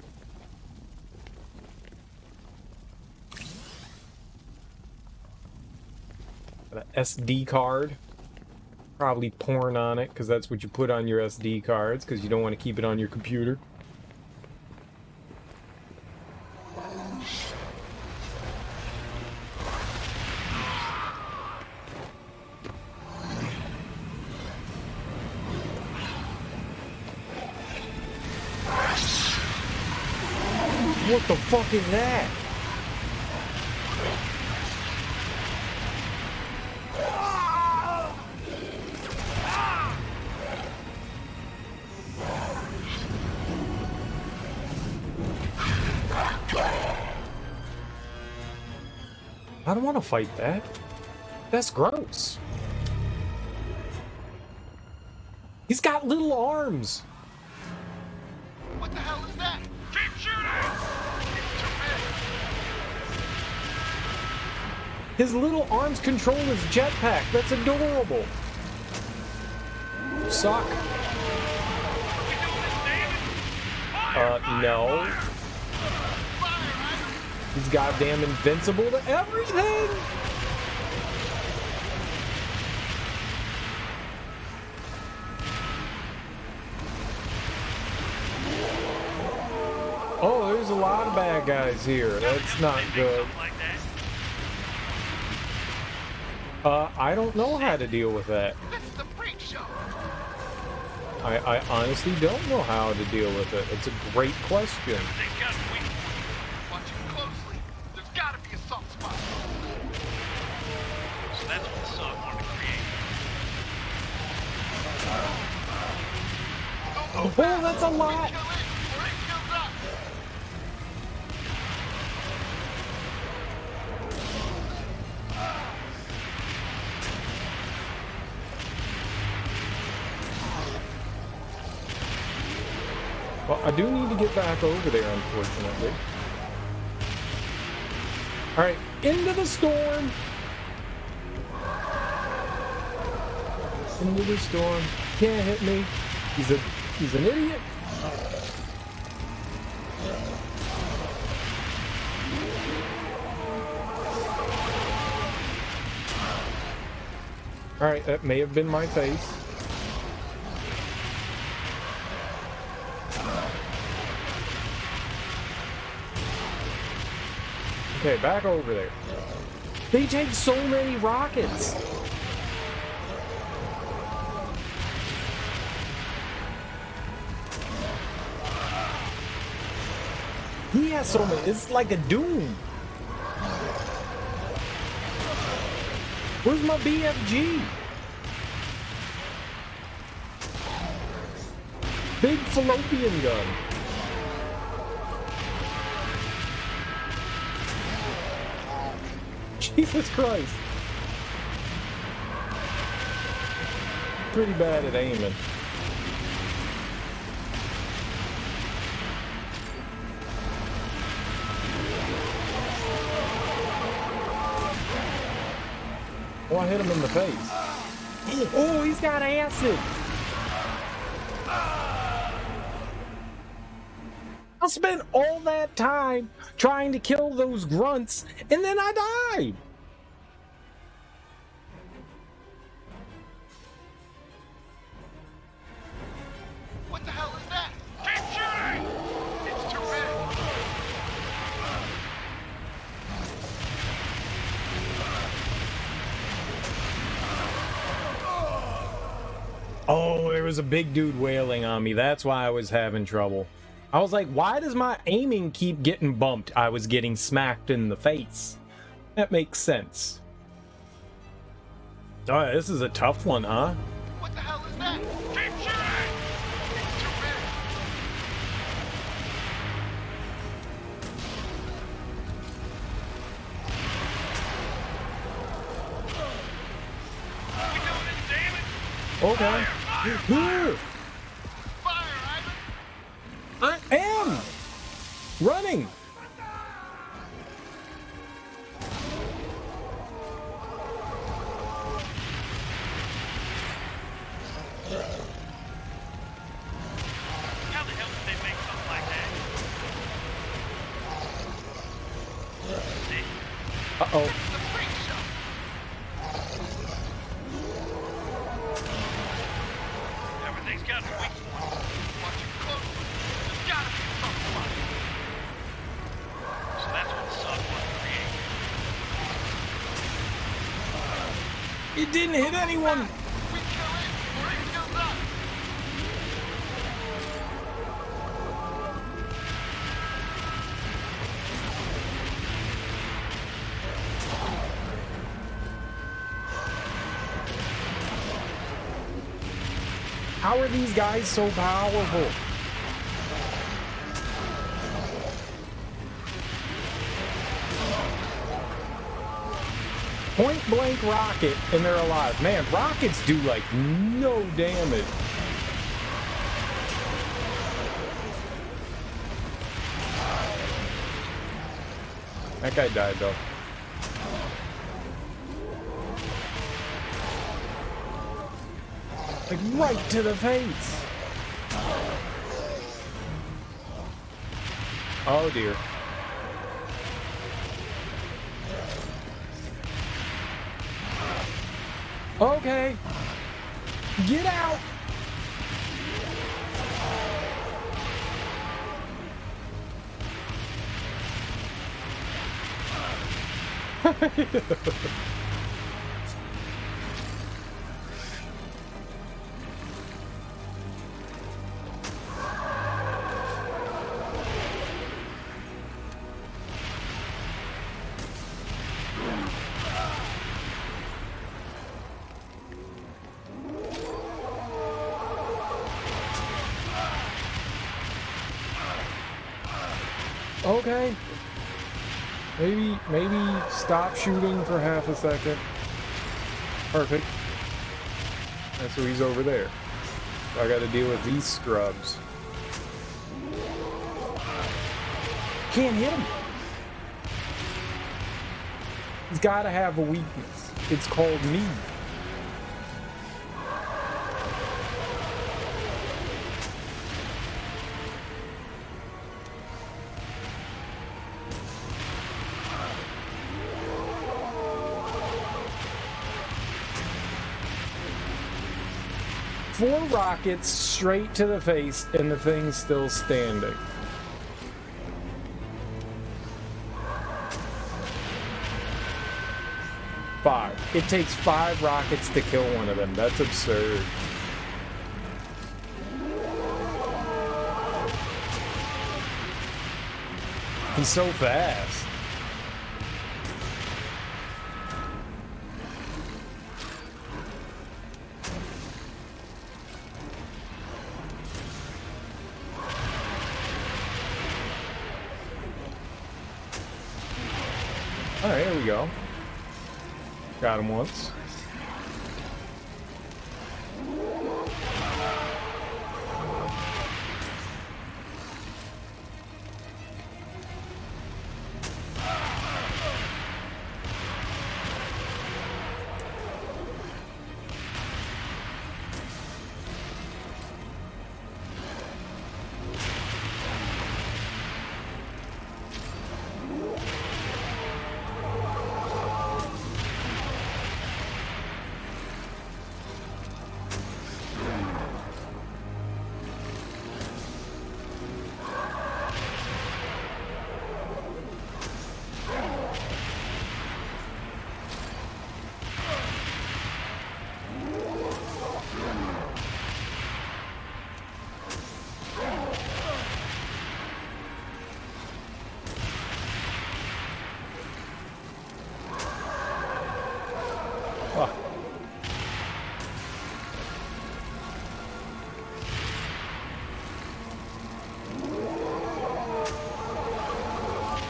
Got an SD card. Probably porn on it, because that's what you put on your SD cards, because you don't want to keep it on your computer. What the fuck is that? I don't want to fight that. That's gross. He's got little arms. What the hell is that? Keep shooting! His little arms control his jetpack. That's adorable. Suck. No. He's goddamn invincible to everything! Oh, there's a lot of bad guys here. That's not good. I don't know how to deal with that. This is the freak show. I honestly don't know how to deal with it. It's a great question. Watching closely. There's gotta be a soft spot. So that's what the song wanted to create. Oh, that's a lot! Kill it, or it kills us. Well, I do need to get back over there, unfortunately. Alright, into the storm! Into the storm. Can't hit me. He's an idiot. Alright, that may have been my face. Okay, back over there. They take so many rockets. He has so many. It's like a Doom. Where's my BFG? Big fallopian gun. Jesus Christ. Pretty bad at aiming. Oh, I hit him in the face. Oh, he's got acid. I spent all that time trying to kill those grunts, and then I died. What the hell is that? Keep shooting! It's too big. Oh, there was a big dude wailing on me. That's why I was having trouble. I was like, why does my aiming keep getting bumped? I was getting smacked in the face. That makes sense. Oh, this is a tough one, huh? What the hell is that? Keep shooting! It's too big. We doing this, David? Okay. Fire, Ivan! I am running. How the hell did they make something like that? See? Uh-oh. The freak show. Everything's got a weak point. Watch it close. There's gotta be something like it. So that's what the software created. It didn't hit anyone. We kill it, or it kills us. How are these guys so powerful? Point blank rocket and they're alive. Man, rockets do like no damage. That guy died though. Like right to the face. Oh dear. Okay. Get out. Okay. Maybe stop shooting for half a second. Perfect. That's so he's over there. I gotta deal with these scrubs. Can't hit him. He's gotta have a weakness. It's called me. Four rockets straight to the face, and the thing's still standing. Five. It takes 5 rockets to kill one of them. That's absurd. He's so fast. Alright, here we go. Got him once.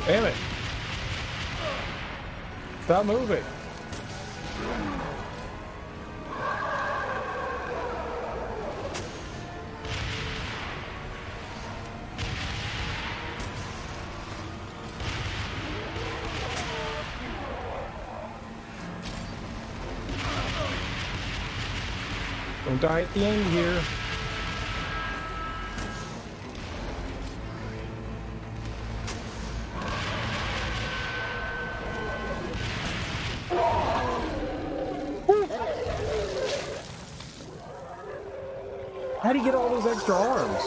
Damn it. Stop moving. Don't die at the end here. How do you get all those extra arms?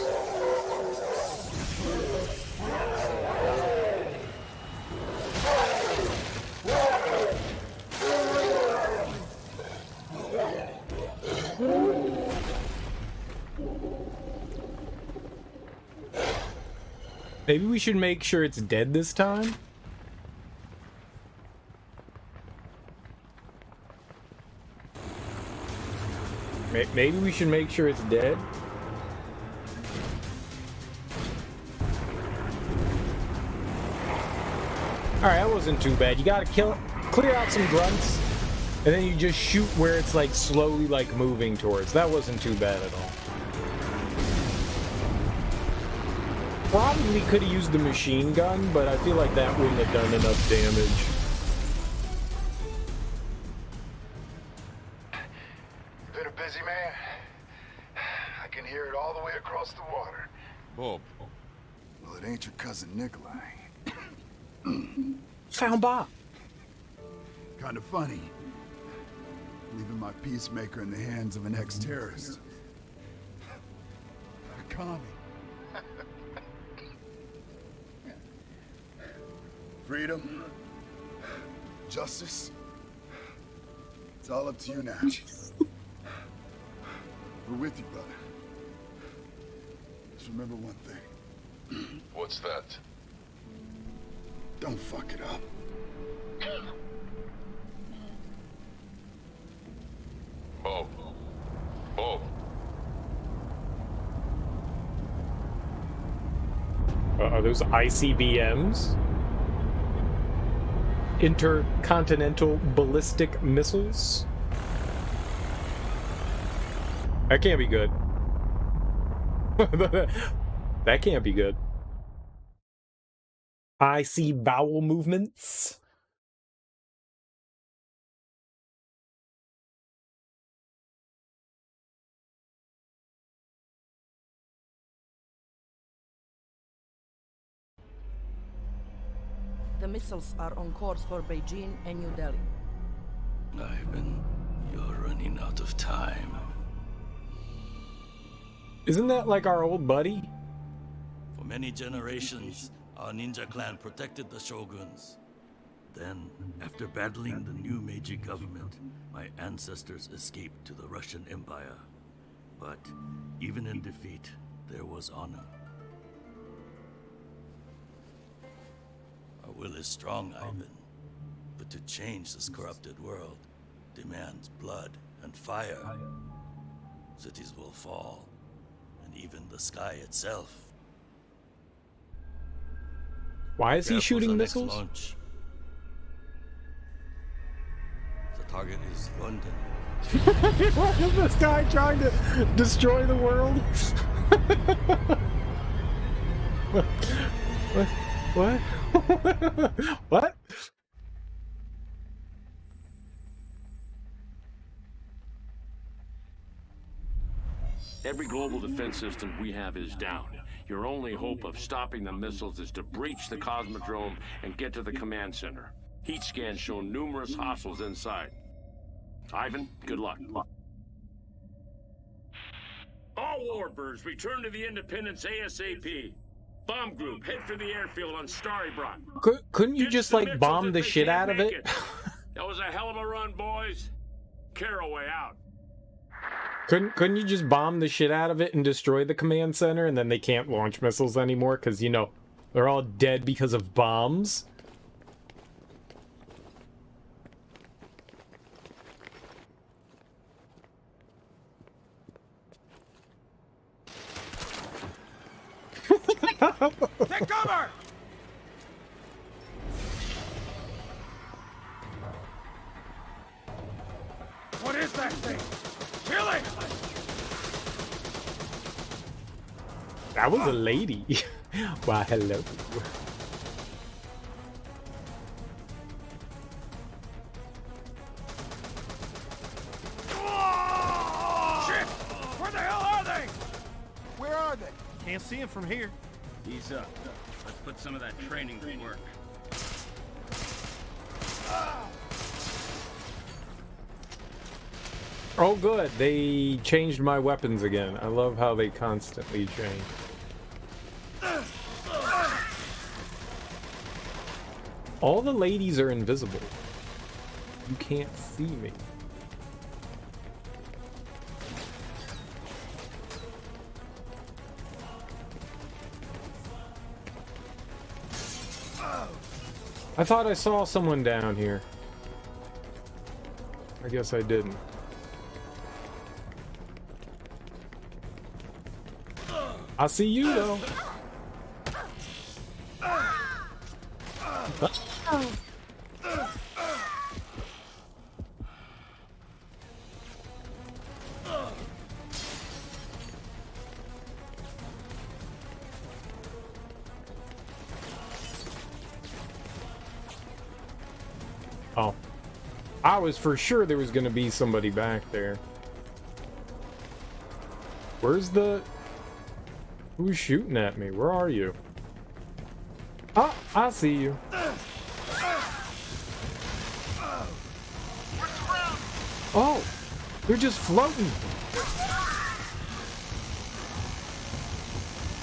Maybe we should make sure it's dead this time? Maybe we should make sure it's dead? Alright, that wasn't too bad. You gotta clear out some grunts, and then you just shoot where it's like slowly like moving towards. That wasn't too bad at all. Probably could have used the machine gun, but I feel like that wouldn't have done enough damage. Been a busy man. I can hear it all the way across the water. Bob. Well, it ain't your cousin Nikolai. Found Bob. Kind of funny. Leaving my peacemaker in the hands of an ex-terrorist. A commie. Freedom. Justice. It's all up to you now. We're with you, brother. Just remember one thing. What's that? Don't fuck it up. Bob. Bob. Are those ICBMs? Intercontinental ballistic missiles? That can't be good. That can't be good. I see bowel movements. The missiles are on course for Beijing and New Delhi. Ivan, you're running out of time. Isn't that like our old buddy? For many generations, our ninja clan protected the shoguns. Then, after battling the new Meiji government, my ancestors escaped to the Russian Empire. But even in defeat, there was honor. Our will is strong, Ivan. But to change this corrupted world demands blood and fire. Cities will fall, and even the sky itself. Why is he Prepare for shooting the next missiles? launch. The target is London. What is this guy trying to destroy the world? What? What? Every global defense system we have is down. Your only hope of stopping the missiles is to breach the Cosmodrome and get to the command center. Heat scans show numerous hostiles inside. Ivan, good luck. All warbirds, return to the Independence ASAP. Bomb group, head for the airfield on Starry Brock. Couldn't you just like bomb the shit out of it? That was a hell of a run, boys. Caraway out. Couldn't you just bomb the shit out of it and destroy the command center, and then they can't launch missiles anymore because, you know, they're all dead because of bombs? Take cover! That was a lady. Why, hello. Shit! Where the hell are they? Where are they? Can't see him from here. Ease up. Let's put some of that training to work. Oh, good. They changed my weapons again. I love how they constantly change. All the ladies are invisible. You can't see me. I thought I saw someone down here. I guess I didn't. I see you though. Oh. I was for sure there was gonna be somebody back there. Where's the... Who's shooting at me? Where are you? Ah, I see you. Oh, they're just floating.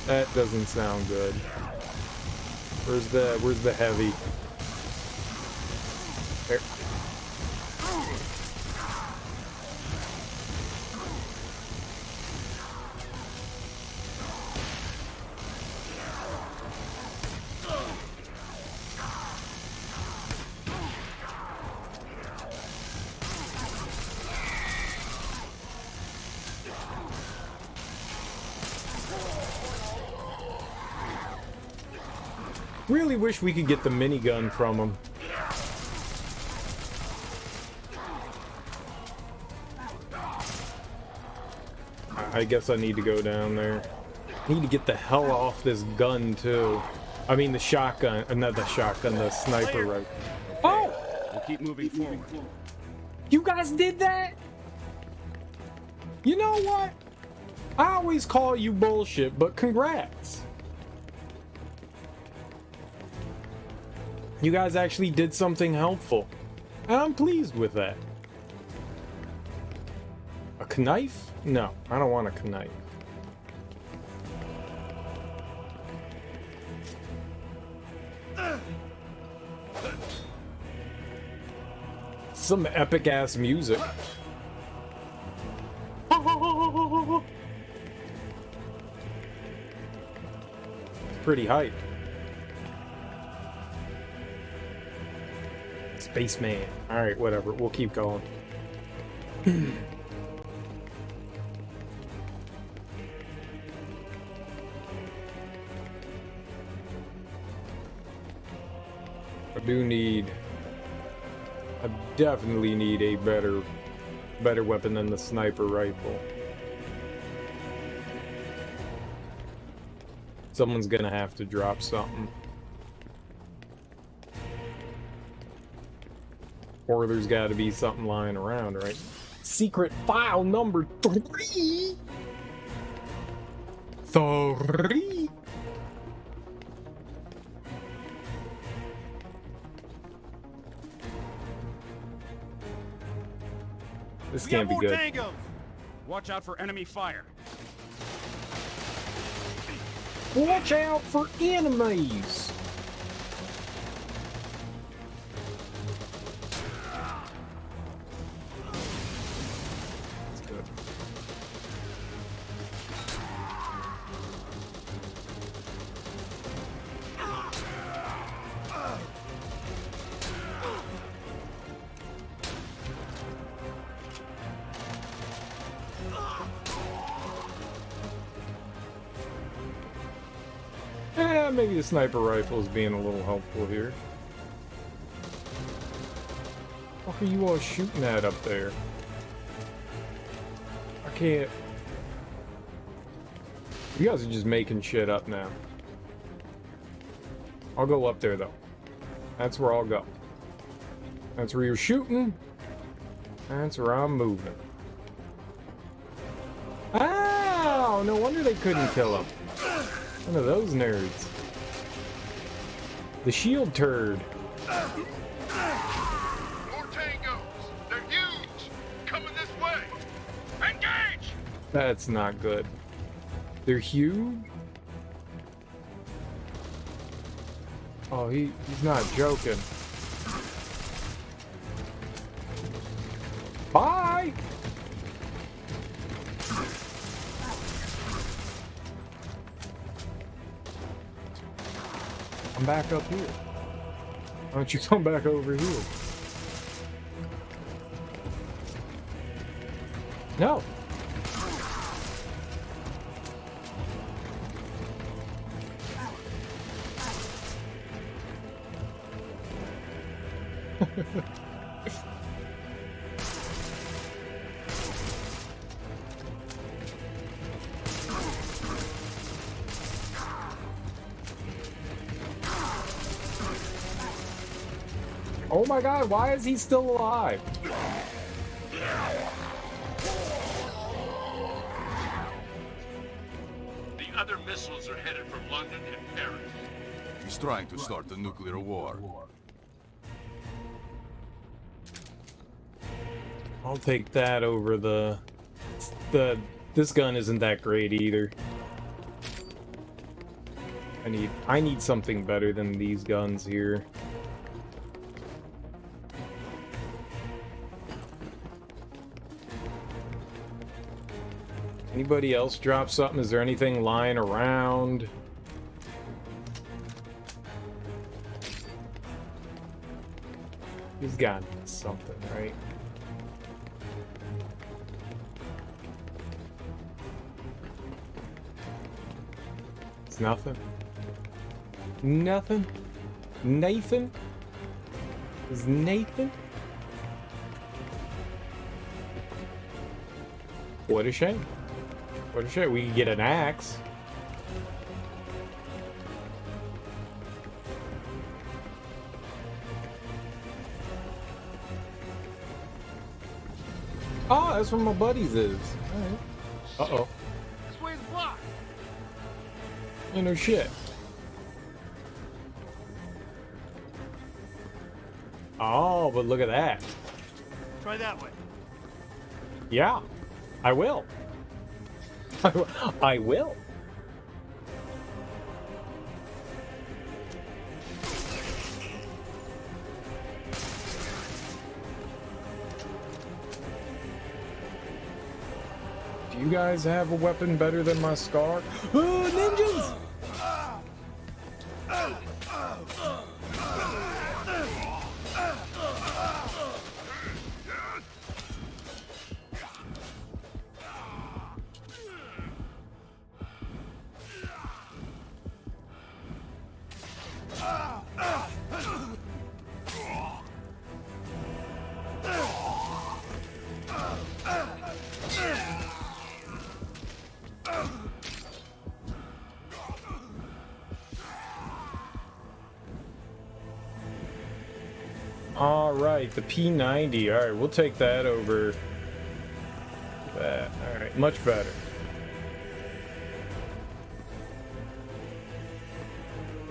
That doesn't sound good. Where's the heavy? There. Really wish we could get the minigun from him. I guess I need to go down there. I need to get the hell off this gun too. I mean the shotgun, not the shotgun, the sniper rifle. Oh! We'll keep moving forward. You guys did that? You know what? I always call you bullshit, but congrats. You guys actually did something helpful. And I'm pleased with that. A knife? No, I don't want a knife. Some epic ass music. Pretty hype. Spaceman. Alright, whatever. We'll keep going. I definitely need a better weapon than the sniper rifle. Someone's gonna have to drop something. Or there's gotta be something lying around, right? Secret file number 3! 3! This can't be good. Tangos. Watch out for enemy fire. Watch out for enemies! That's good. Maybe the sniper rifle is being a little helpful here. What are you all shooting at up there? I can't. You guys are just making shit up now. I'll go up there, though. That's where I'll go. That's where you're shooting. That's where I'm moving. Ow! No wonder they couldn't kill him. One of those nerds. The shield turd. More tangos! They're huge! Coming this way! Engage! That's not good. They're huge? Oh, he's not joking. Bye! I'm back up here. Why don't you come back over here? No. Oh my god, why is he still alive? The other missiles are headed from London and Paris. He's trying to start a nuclear war. I'll take that over this gun isn't that great either. I need something better than these guns here. Anybody else drop something? Is there anything lying around? He's got something, right? It's nothing. Nothing. Nathan? Is Nathan? What a shame. What a shame. We could get an axe. Oh, that's where my buddies is. Alright. Uh-oh. This way's blocked. You know shit. Oh, but look at that. Try that way. Yeah, I will. I will. Do you guys have a weapon better than my scar? Oh, ninjas! Alright, the P90. Alright, we'll take that over that. Alright, much better.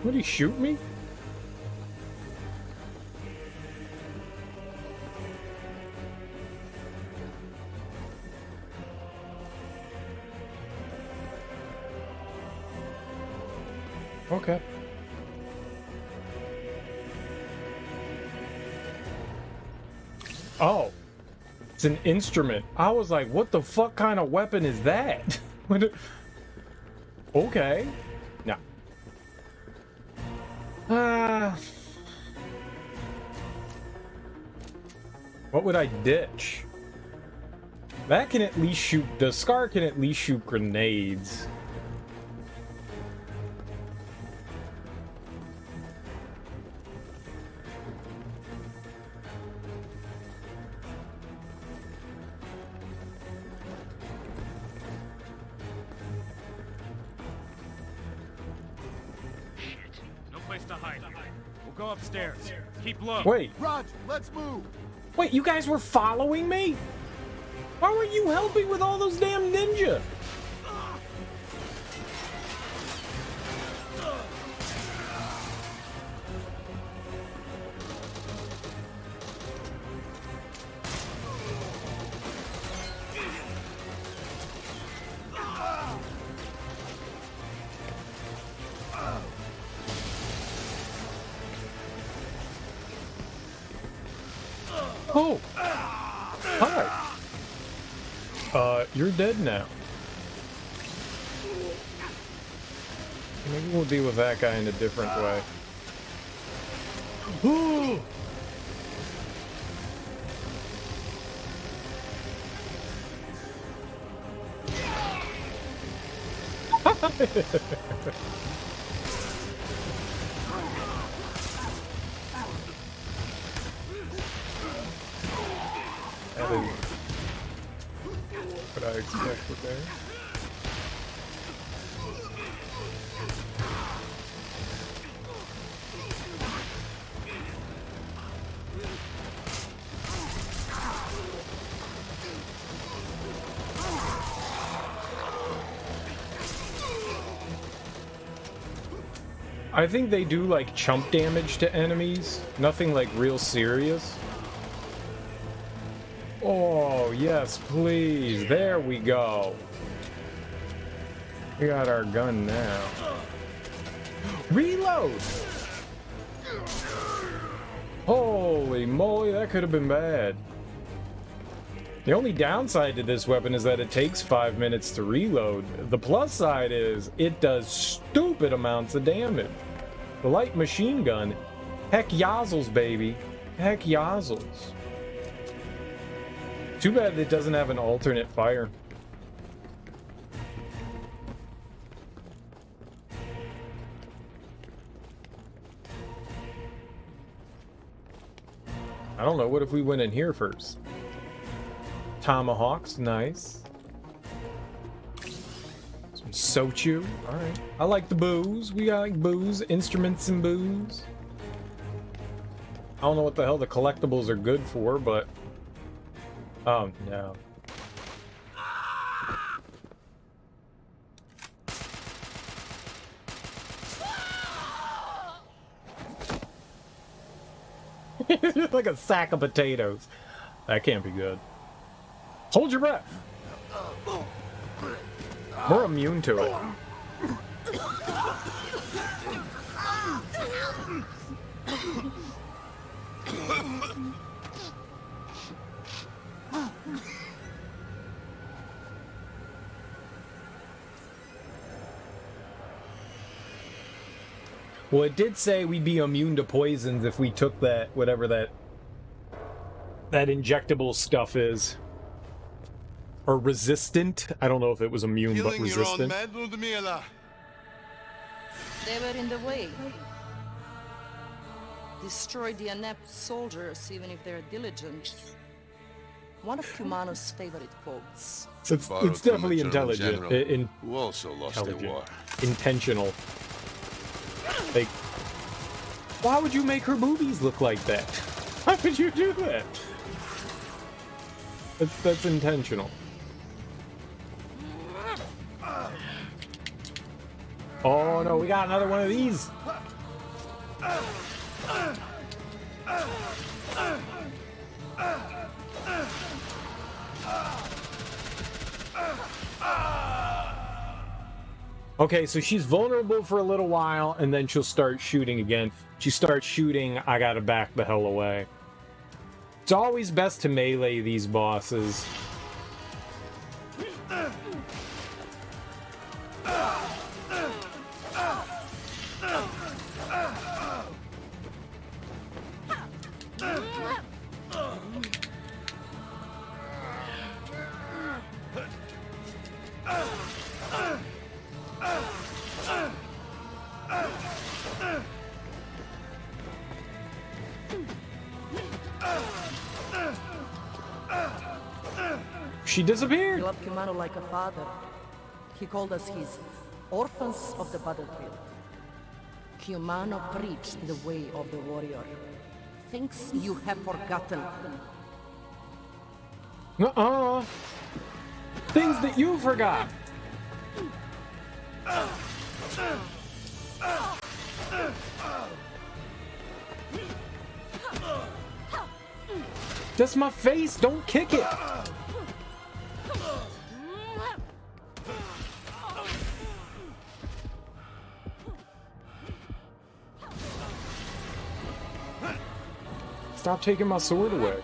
Would he shoot me? Okay. Oh, it's an instrument. I was like, what the fuck kind of weapon is that? Okay. No. What would I ditch? That can at least shoot, the Scar can at least shoot grenades. We'll go upstairs. Keep low. Wait. Raj, let's move. Wait, you guys were following me? Why were you helping with all those damn ninja? Oh! Hi! You're dead now. Maybe we'll deal with that guy in a different way. Ooh! That is what I expected there. I think they do like chump damage to enemies, nothing like real serious. Oh, yes, please. There we go. We got our gun now. Reload! Holy moly, that could have been bad. The only downside to this weapon is that it takes 5 minutes to reload. The plus side is it does stupid amounts of damage. The light machine gun, heck yazzles, baby. Heck yazzles. Too bad it doesn't have an alternate fire. I don't know, what if we went in here first? Tomahawks, nice. Some sochu, alright. I like the booze. We got like booze, instruments and booze. I don't know what the hell the collectibles are good for, but... Oh, no. Like a sack of potatoes. That can't be good. Hold your breath. We're immune to it. Well, it did say we'd be immune to poisons if we took that, whatever that injectable stuff is. Or resistant. I don't know if it was immune, but resistant. They were in the way. Destroy the inept soldiers, even if they're diligent. One of Kumano's favorite quotes. It's definitely intelligent. Who also lost the war. Intentional. Like, why would you make her boobies look like that? Why would you do that? That's intentional. Oh no, we got another one of these. Okay, so she's vulnerable for a little while, and then she'll start shooting again. She starts shooting, I gotta back the hell away. It's always best to melee these bosses. She disappeared. He loved Kumano like a father. He called us his orphans of the battlefield. Kumano preached the way of the warrior. Thinks you have forgotten. Uh-uh. Things that you forgot. That's my face. Don't kick it. Stop taking my sword away.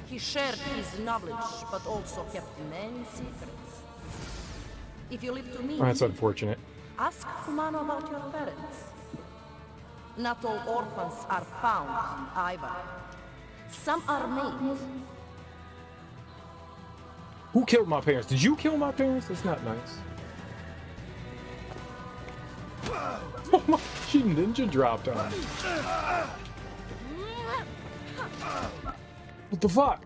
He shared his knowledge, but also kept many secrets. If you leave to me, Oh, that's unfortunate. ask Kumano about your parents. Not all orphans are found, either. Some are made. Who killed my parents? Did you kill my parents? That's not nice. Oh my, she ninja dropped on me. What the fuck?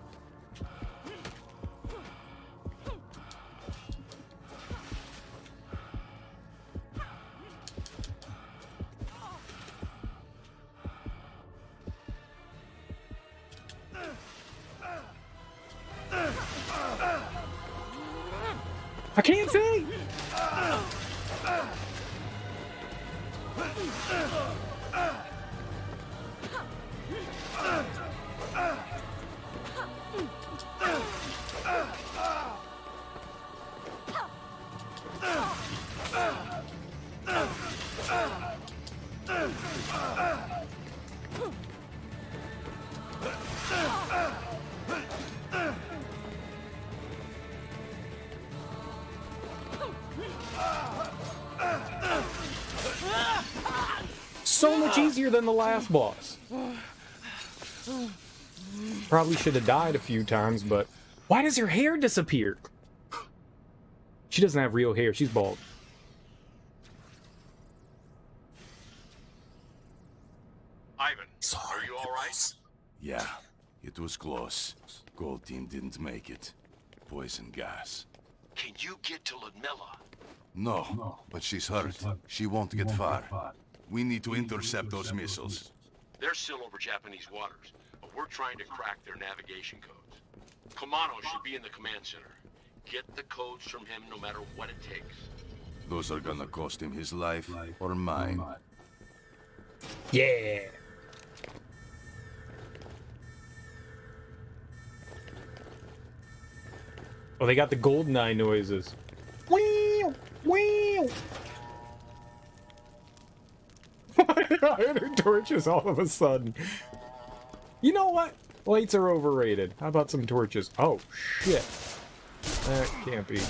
I can't see! So much easier than the last boss. Probably should have died a few times, but why does her hair disappear? She doesn't have real hair. She's bald. Ivan, are you all right? Yeah, it was close. Gold team didn't make it. Poison gas. Can you get to Ludmilla? No, but she's hurt. She won't get far. We need to intercept those missiles. They're still over Japanese waters, but we're trying to crack their navigation codes. Kumano should be in the command center. Get the codes from him no matter what it takes. Those are gonna cost him his life or mine. Yeah. Oh, they got the GoldenEye noises. Wee! Wee! I heard torches all of a sudden. You know what? Lights are overrated. How about some torches? Oh, shit. That can't be.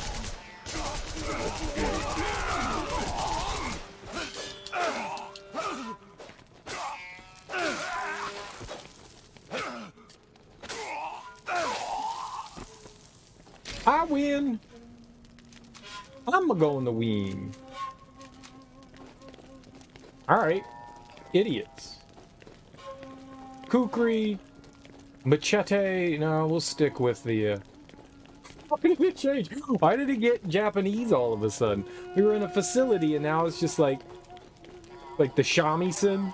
I win. I'm gonna go in the wing. Alright. Idiots. Kukri. Machete. No, we'll stick with the, Why did it change? Why did it get Japanese all of a sudden? We were in a facility and now it's just like the shamisen.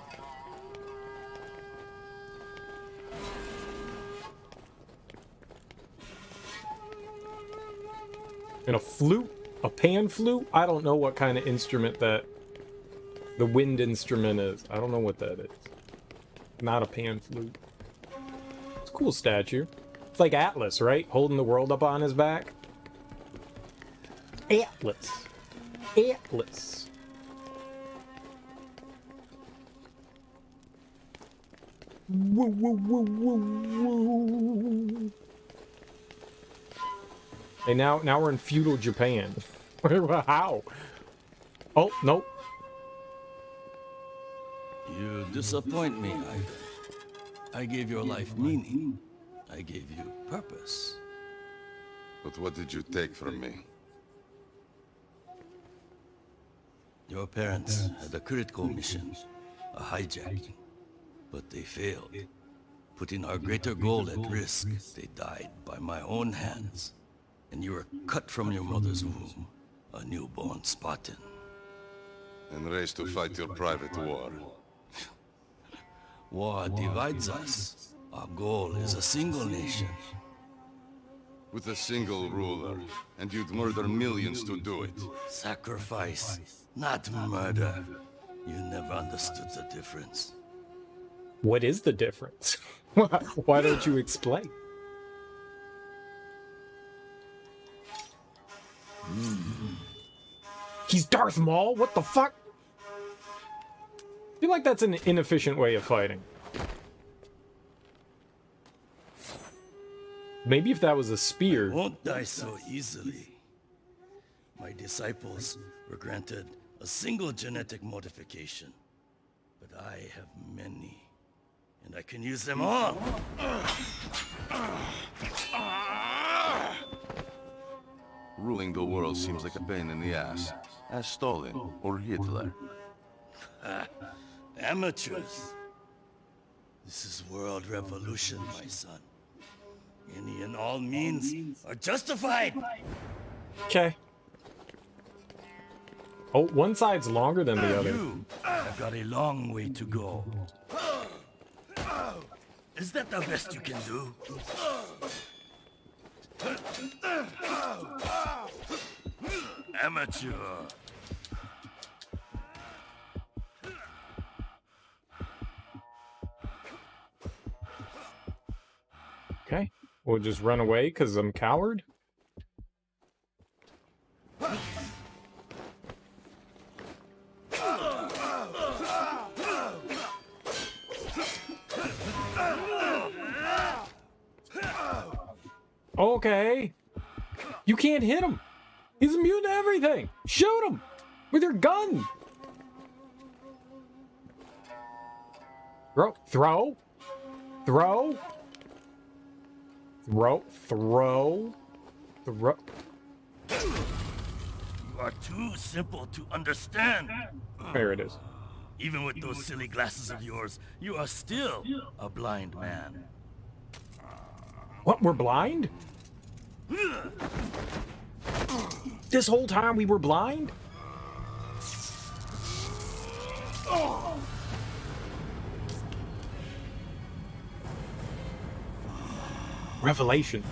And a flute? A pan flute? I don't know what kind of instrument that the wind instrument is. I don't know what that is. Not a pan flute. It's a cool statue. It's like Atlas, right? Holding the world up on his back. Atlas. Atlas. Woo, woo, woo, woo, woo. Hey, now we're in feudal Japan. How? Oh, nope. You disappoint me, Ivan. I gave your life meaning. I gave you purpose. But what did you take from me? Your parents had a critical mission, a hijacking, but they failed. putting our greater goal at risk. They died by my own hands, and you were cut from your mother's womb, a newborn Spartan. And raised to fight your private war. War divides us. Our goal is a single nation. With a single ruler, and you'd murder millions to do it. Sacrifice, not murder. You never understood the difference. What is the difference? Why don't you explain? He's Darth Maul? What the fuck? I feel like that's an inefficient way of fighting. Maybe if that was a spear. I won't die so easily. My disciples were granted a single genetic modification, but I have many, and I can use them all. Ruling the world seems like a pain in the ass. As Stalin or Hitler. Amateurs. This is world revolution, my son. Any and all means are justified. Okay. Oh, one side's longer than the other. You have got a long way to go. Is that the best you can do? Amateur. Okay. We'll just run away because I'm coward. Okay. You can't hit him. He's immune to everything. Shoot him with your gun. Throw. Throw. Throw. Throw. Throw. Throw. You are too simple to understand. There it is. Even with those silly glasses of yours, you are still a blind man. What, we're blind? This whole time we were blind? Revelations.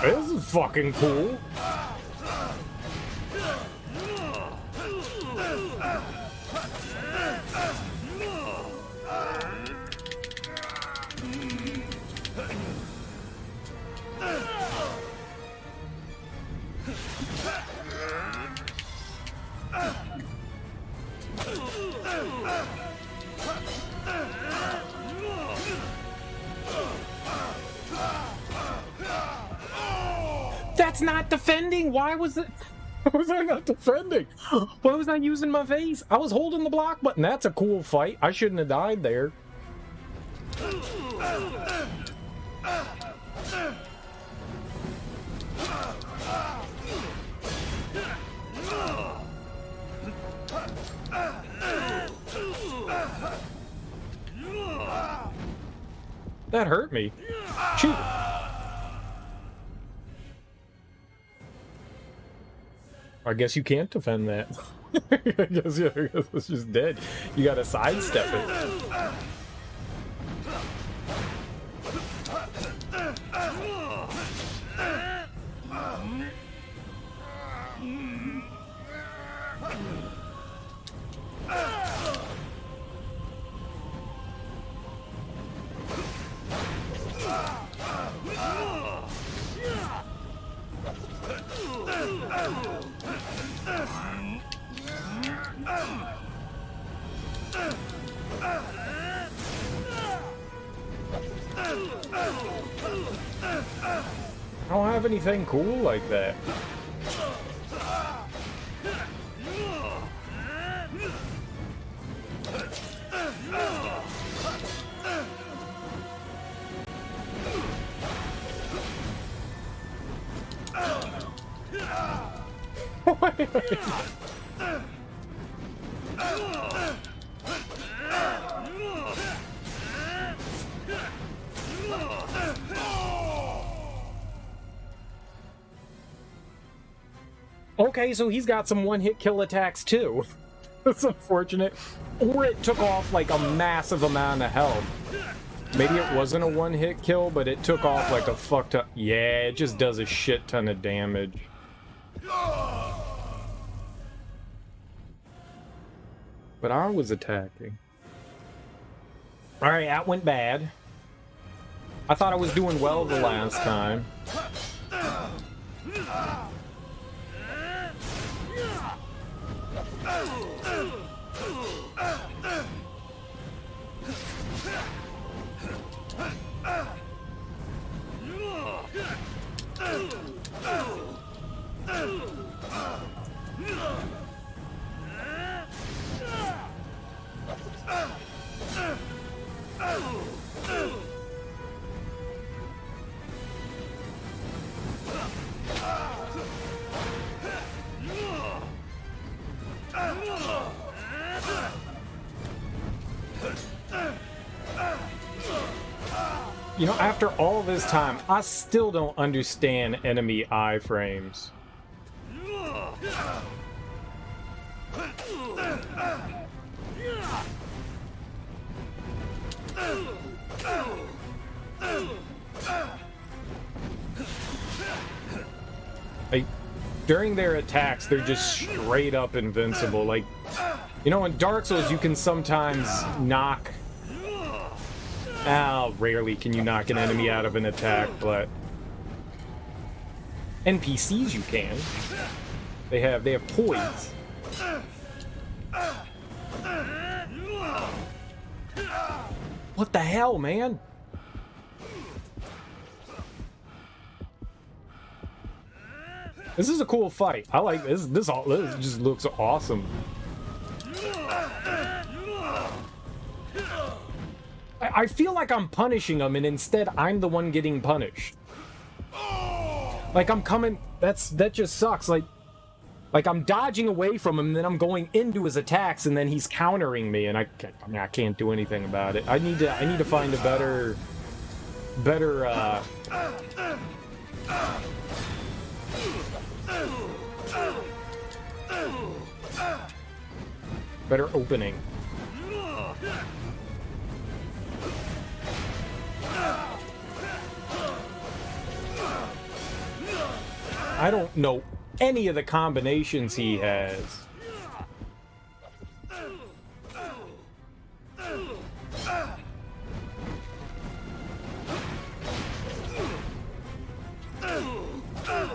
This is fucking cool. That's not defending. Why was it? Why was I not defending? Why was I using my face? I was holding the block button. That's a cool fight. I shouldn't have died there. That hurt me. Shoot. I guess you can't defend that. I guess it's just dead. You gotta sidestep it. I don't have anything cool like that. Okay, so he's got some one-hit kill attacks too. That's unfortunate. Or it took off like a massive amount of health. Maybe it wasn't a one-hit kill, but it took off like a fucked up... Yeah, it just does a shit ton of damage. But I was attacking. Alright, that went bad. I thought I was doing well the last time. You know, after all this time, I still don't understand enemy iframes. Like, during their attacks, they're just straight up invincible. Like, you know, in Dark Souls, you can sometimes knock... rarely can you knock an enemy out of an attack, but... NPCs you can. They have poise. What the hell, man? This is a cool fight. I like this. This just looks awesome. I feel like I'm punishing him, and instead I'm the one getting punished. Like I'm coming. That just sucks. Like I'm dodging away from him, and then I'm going into his attacks, and then he's countering me, and I can't do anything about it. I need to find a better opening. I don't know any of the combinations he has.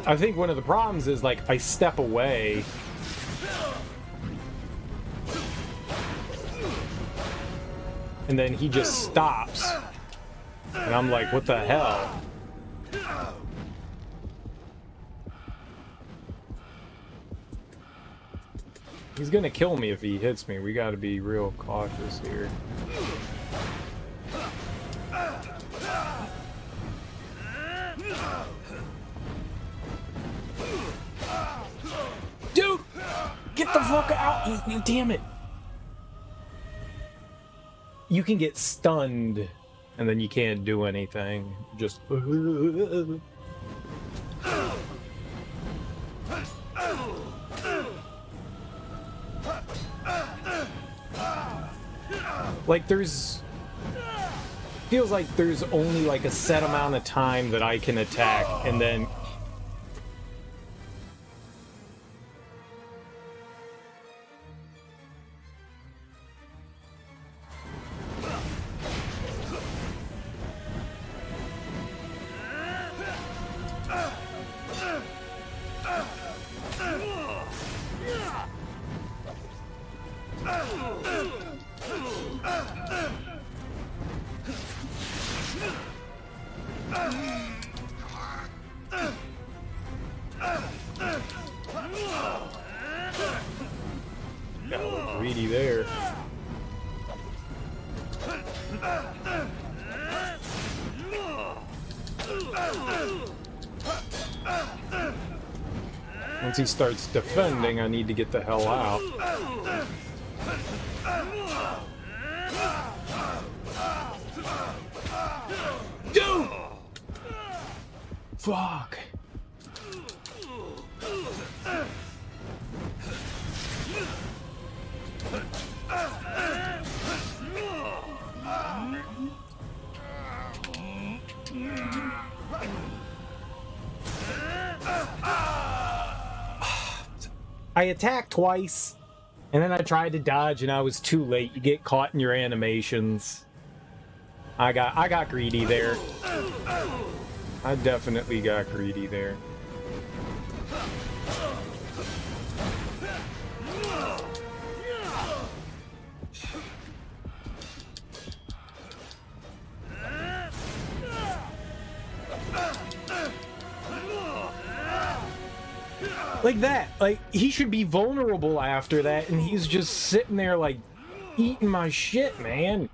I think one of the problems is, like, I step away. And then he just stops. And I'm like, what the hell? He's gonna kill me if he hits me. We gotta be real cautious here. Dude! Get the fuck out! Damn it! You can get stunned, and then you can't do anything. Just... Like, feels like there's only, like, a set amount of time that I can attack, and then... greedy there. Once he starts defending, I need to get the hell out. Dude! Fuck. I attacked twice, and then I tried to dodge, and I was too late. You get caught in your animations. I got greedy there. I definitely got greedy there. Like that. Like, he should be vulnerable after that, and he's just sitting there, like, eating my shit, man.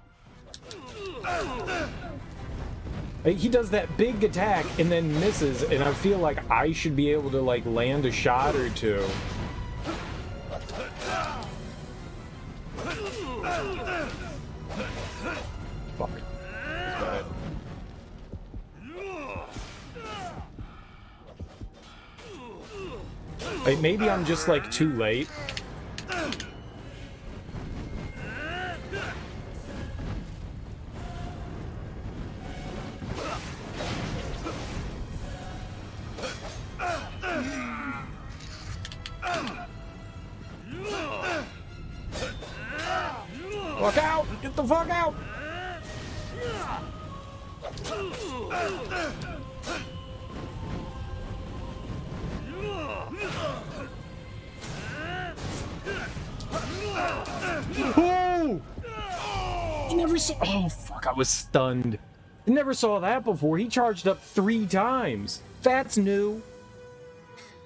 Like, he does that big attack and then misses, and I feel like I should be able to, like, land a shot or two. Fuck. That's bad. Like, maybe I'm just, like, too late. Fuck out! Get the fuck out! Oh! I never saw. Oh, fuck, I was stunned. I never saw that before. He charged up 3 times. That's new.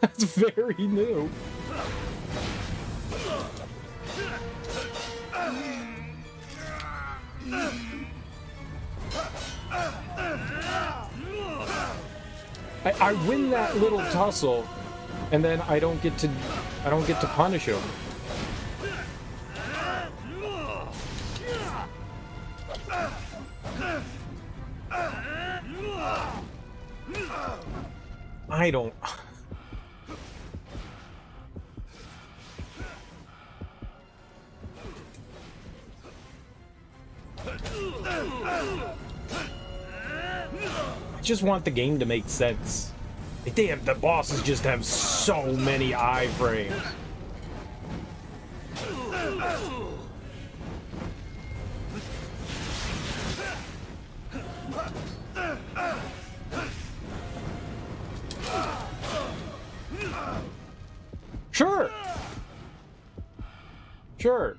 That's very new. I win that little tussle, and then I don't get to punish him. I don't. I just want the game to make sense. Damn, the bosses just have so many iframes. Sure. Sure.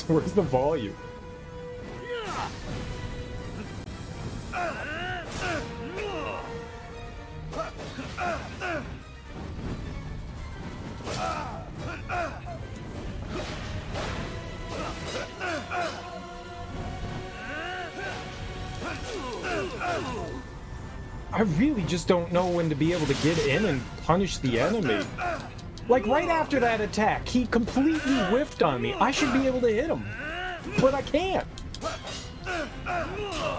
Where's the volume? I really just don't know when to be able to get in and punish the enemy. Like, right after that attack, he completely whiffed on me. I should be able to hit him, but I can't.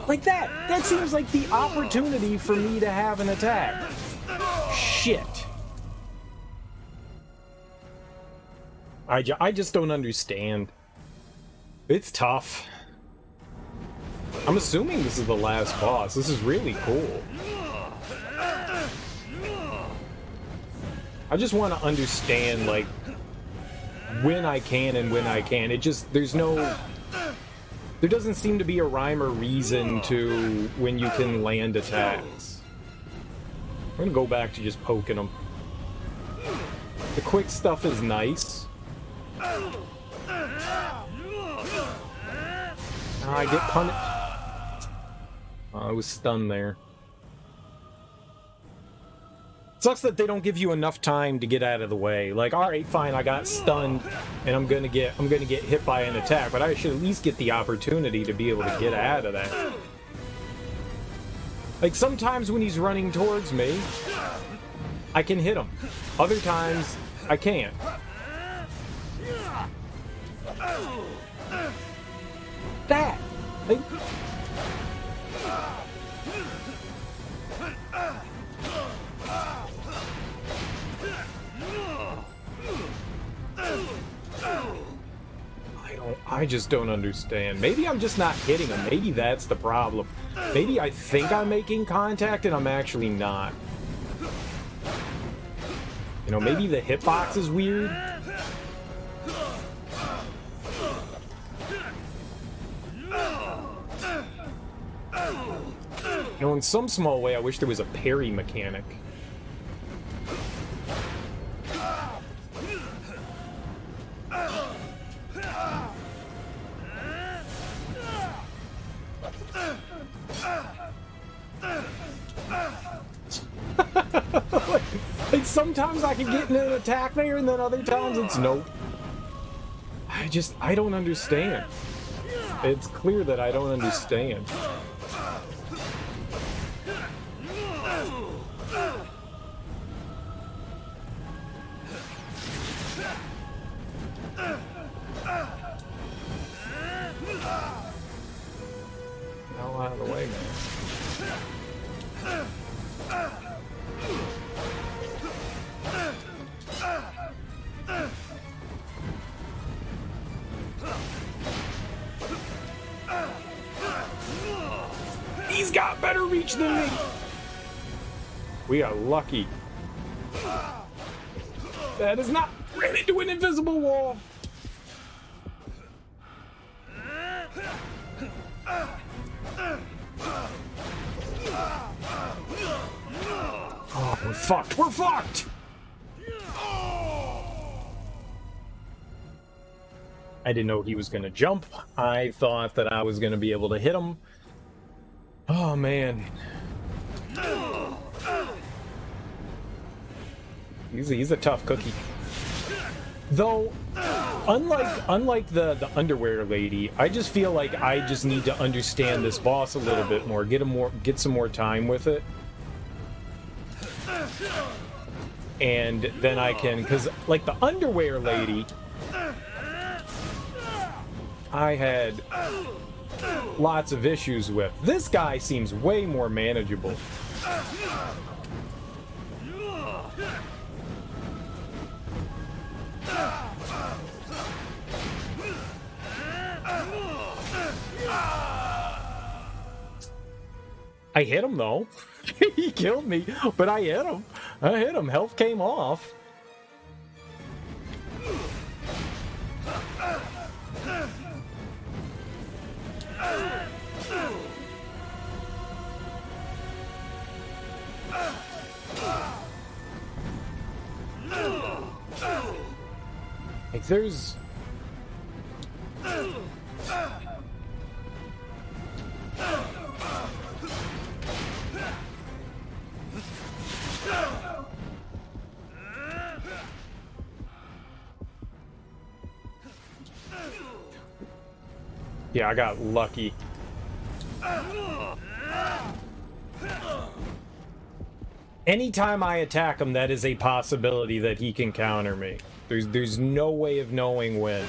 Like that. That seems like the opportunity for me to have an attack. Shit. I just don't understand. It's tough. I'm assuming this is the last boss. This is really cool. I just want to understand, like, when I can and when I can't. It just, there's no There doesn't seem to be a rhyme or reason to when you can land attacks. I'm gonna go back to just poking them. The quick stuff is nice. I get punished. I was stunned there. Sucks that they don't give you enough time to get out of the way. Like, all right, fine, I got stunned, and I'm gonna get hit by an attack, but I should at least get the opportunity to be able to get out of that. Like, sometimes when he's running towards me, I can hit him. Other times, I can't. That! Like, I just don't understand. Maybe I'm just not hitting him. Maybe that's the problem. Maybe I think I'm making contact and I'm actually not. You know, maybe the hitbox is weird. You know, in some small way, I wish there was a parry mechanic. like sometimes I can get in an attack there, and then other times it's nope. I don't understand. It's clear that I don't understand. Hell out of the way, man. He's got better reach than me. We are lucky. That is not ran into an invisible wall. Oh, we're fucked. We're fucked. I didn't know he was going to jump. I thought that I was going to be able to hit him. Oh, man. He's a tough cookie. Though, unlike the underwear lady, I just feel like I just need to understand this boss a little bit more, get some more time with it. And then I can, because like the underwear lady, I had lots of issues with. This guy seems way more manageable. I hit him though. He killed me, but I hit him. I hit him. Health came off. Like there's yeah, I got lucky. Anytime I attack him, that is a possibility that he can counter me. There's no way of knowing when.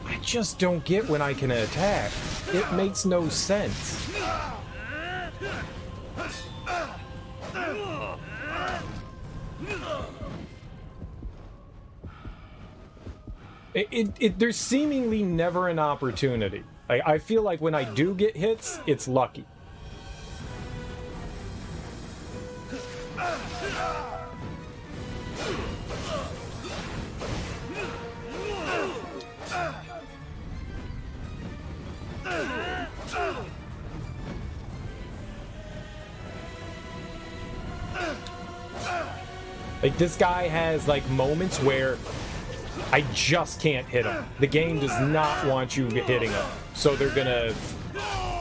I just don't get when I can attack. It makes no sense. There's seemingly never an opportunity. I feel like when I do get hits, it's lucky. Like, this guy has, like, moments where I just can't hit him. The game does not want you hitting him. So they're gonna...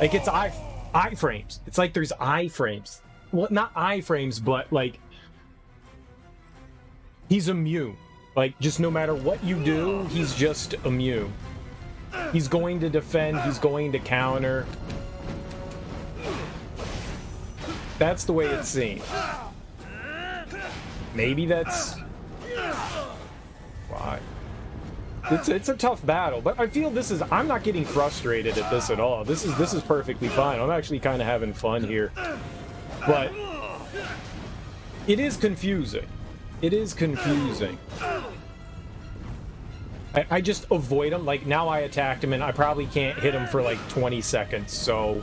Like, it's iframes. It's like there's iframes. Well, not iframes, but, like... He's immune. Like, just no matter what you do, he's just immune. He's going to defend, he's going to counter. That's the way it seems. Maybe that's why. It's a tough battle, but I feel this is... I'm not getting frustrated at this at all. This is perfectly fine. I'm actually kind of having fun here. But it is confusing. It is confusing. I just avoid him. Like, now I attacked him and I probably can't hit him for like 20 seconds, so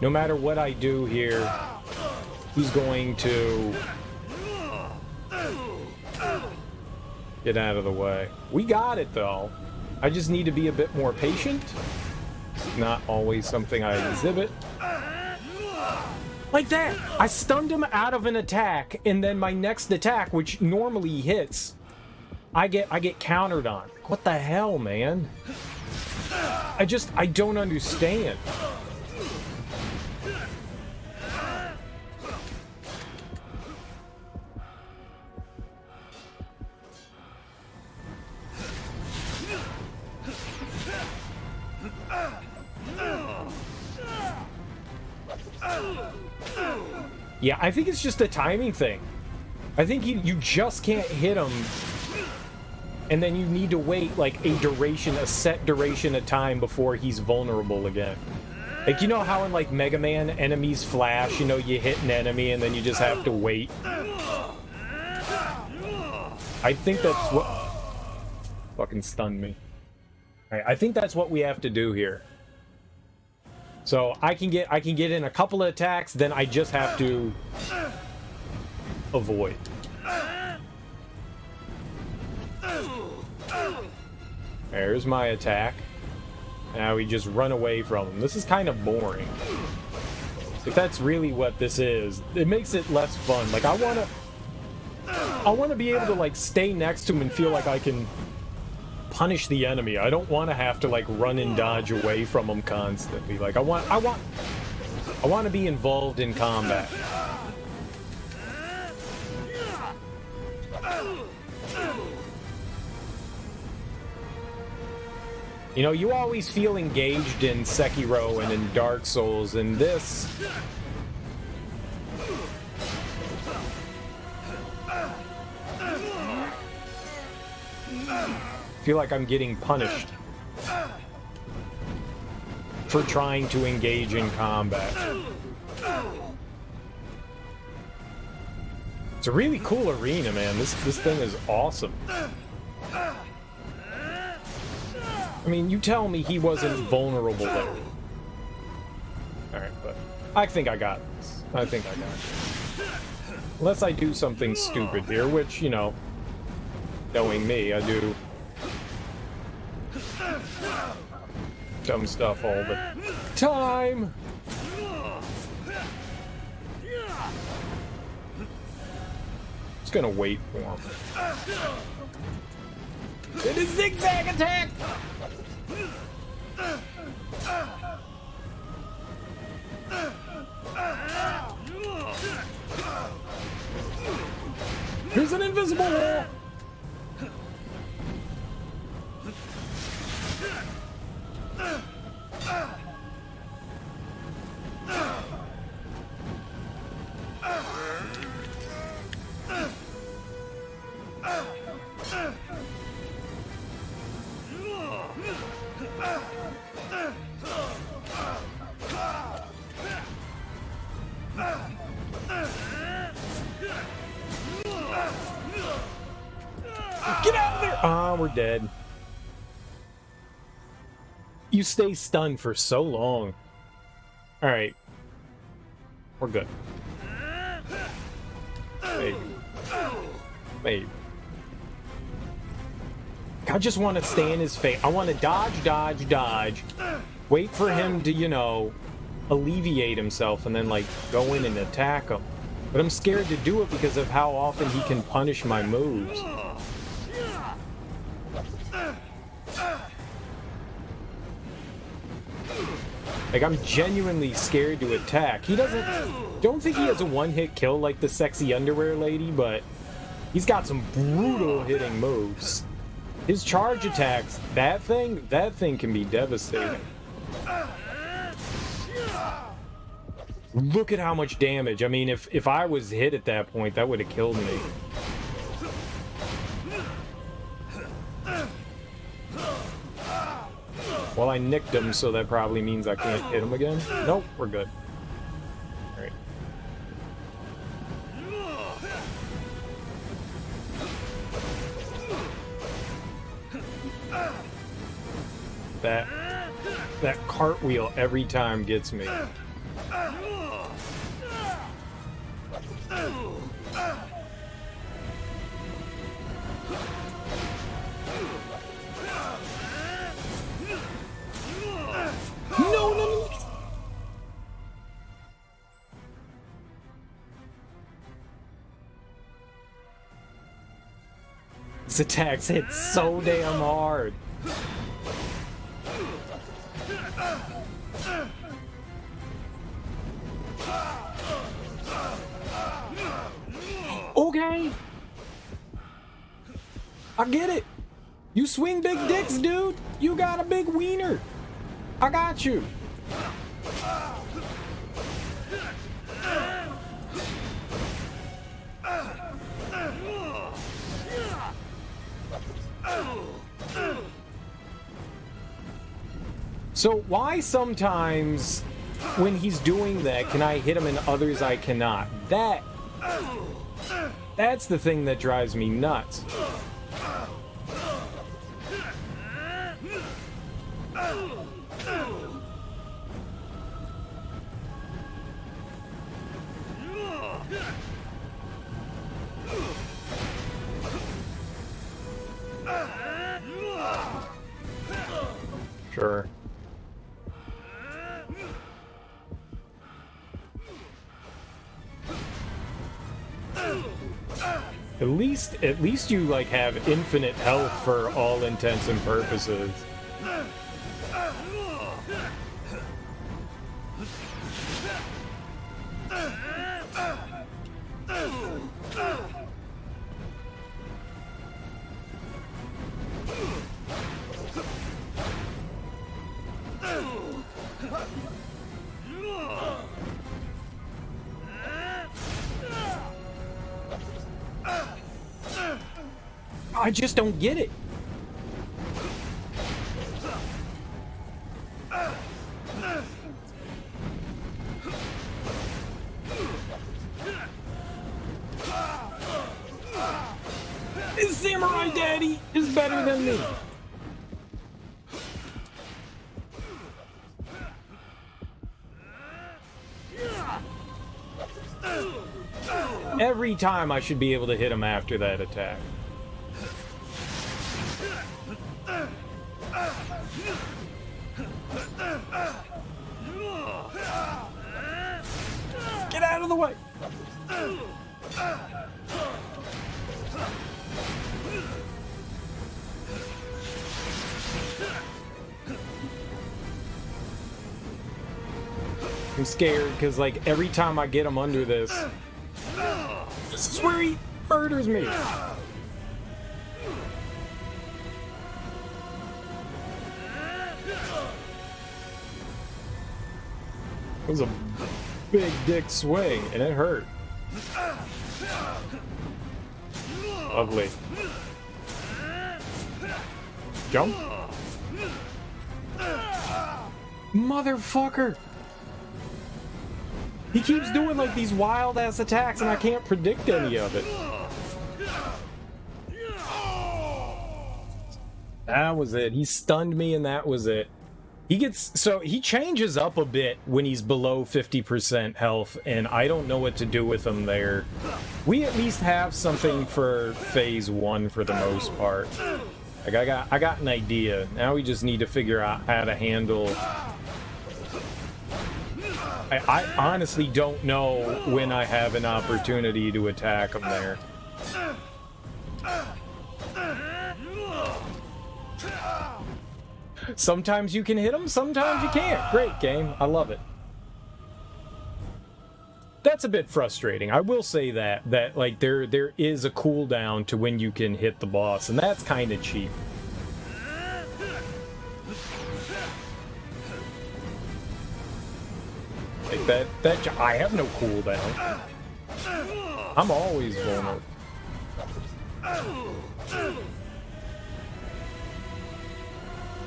no matter what I do here, he's going to get out of the way. We got it, though. I just need to be a bit more patient. Not always something I exhibit. Like that! I stunned him out of an attack, and then my next attack, which normally hits, I get countered on. What the hell, man? I don't understand. Yeah, I think it's just a timing thing. I think you just can't hit him, and then you need to wait like a set duration of time before he's vulnerable again. Like, you know how in like Mega Man enemies flash, you know, you hit an enemy and then you just have to wait. I think that's what... Fucking stunned me. Alright, I think that's what we have to do here. So I can get in a couple of attacks, then I just have to avoid. There's my attack. Now we just run away from him. This is kind of boring. If that's really what this is, it makes it less fun. Like, I wanna be able to like stay next to him and feel like I can punish the enemy. I don't want to have to like run and dodge away from him constantly. Like, I want to be involved in combat. You know, you always feel engaged in Sekiro and in Dark Souls, and this... I feel like I'm getting punished for trying to engage in combat. It's a really cool arena, man. This thing is awesome. I mean, you tell me he wasn't vulnerable there. Alright, but I think I got this. I think I got this. Unless I do something stupid here, which, you know, knowing me, I do dumb stuff all the time. Just gonna wait for him. It is zigzag attack! Here's an invisible wall! Get out of there! Ah, we're dead. You stay stunned for so long. Alright. We're good. me. I just want to stay in his face. I want to dodge, dodge, dodge. Wait for him to, you know, alleviate himself and then, like, go in and attack him. But I'm scared to do it because of how often he can punish my moves. Like, I'm genuinely scared to attack. He don't think he has a one-hit kill like the sexy underwear lady, but he's got some brutal hitting moves. His charge attacks, that thing can be devastating. Look at how much damage. I mean, if I was hit at that point, that would have killed me. Well, I nicked him, so that probably means I can't hit him again. Nope, we're good. Alright. That cartwheel every time gets me. No. This attacks hit so damn hard. Okay. I get it. You swing big dicks, dude. You got a big wiener. I got you. So why sometimes when he's doing that can I hit him and others I cannot? That's the thing that drives me nuts. Sure. At least you like have infinite health for all intents and purposes. I just don't get it. His samurai daddy is better than me. Every time I should be able to hit him after that attack. Get out of the way! I'm scared because, like, every time I get him under this is where he murders me. It was a big dick swing, and it hurt. Lovely. Jump. Motherfucker! He keeps doing like these wild ass attacks and I can't predict any of it. That was it. He stunned me and that was it. He changes up a bit when he's below 50% health, and I don't know what to do with him there. We at least have something for phase 1 for the most part. Like I got an idea. Now we just need to figure out how to handle. I honestly don't know when I have an opportunity to attack him there. Sometimes you can hit them, sometimes you can't. Great game. I love it. That's a bit frustrating. I will say that like there is a cooldown to when you can hit the boss, and that's kind of cheap. Like that I have no cooldown. I'm always vulnerable.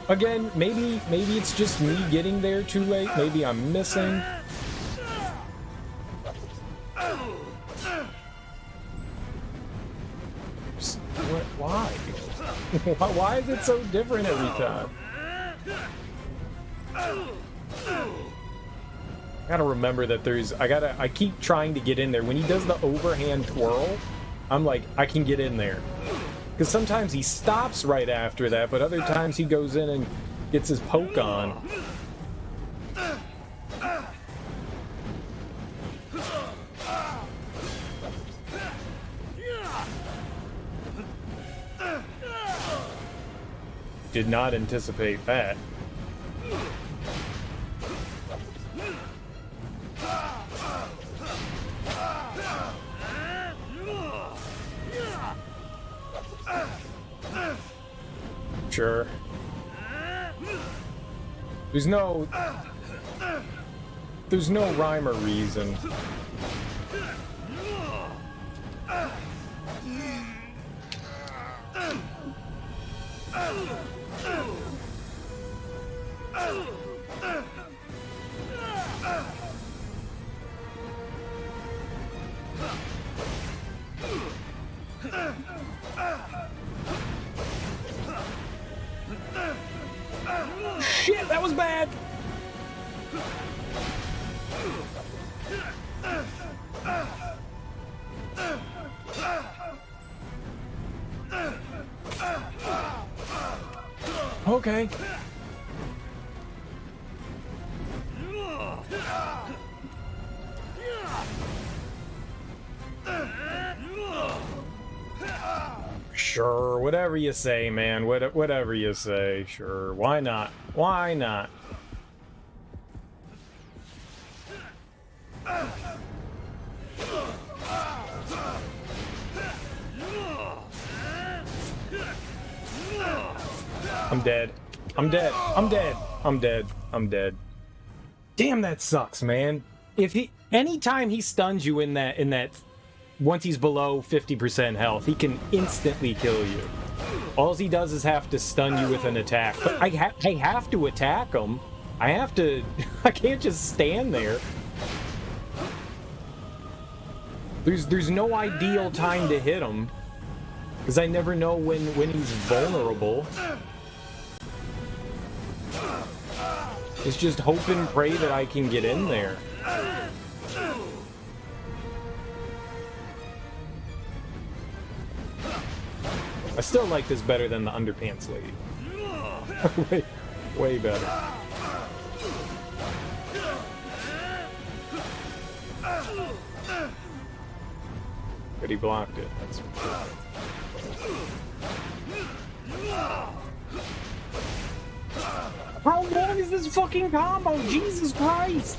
Again, maybe it's just me getting there too late. Maybe I'm missing. Why? Why is it so different every time? I gotta remember that I keep trying to get in there. When he does the overhand twirl, I'm like, I can get in there. Because sometimes he stops right after that, but other times he goes in and gets his poke on. Did not anticipate that. Sure. There's no rhyme or reason. Shit, that was bad. Okay. Sure, whatever you say, man. Whatever you say. Sure, why not? Why not? I'm dead. I'm dead. I'm dead. I'm dead. I'm dead. Damn, that sucks, man. Anytime he stuns you in that once he's below 50% health, he can instantly kill you. All he does is have to stun you with an attack. But I have to attack him. I have to. I can't just stand there. There's no ideal time to hit him, because I never know when he's vulnerable. It's just hope and pray that I can get in there. I still like this better than the underpants lady. way better. But he blocked it. That's How long is this fucking combo? Jesus Christ!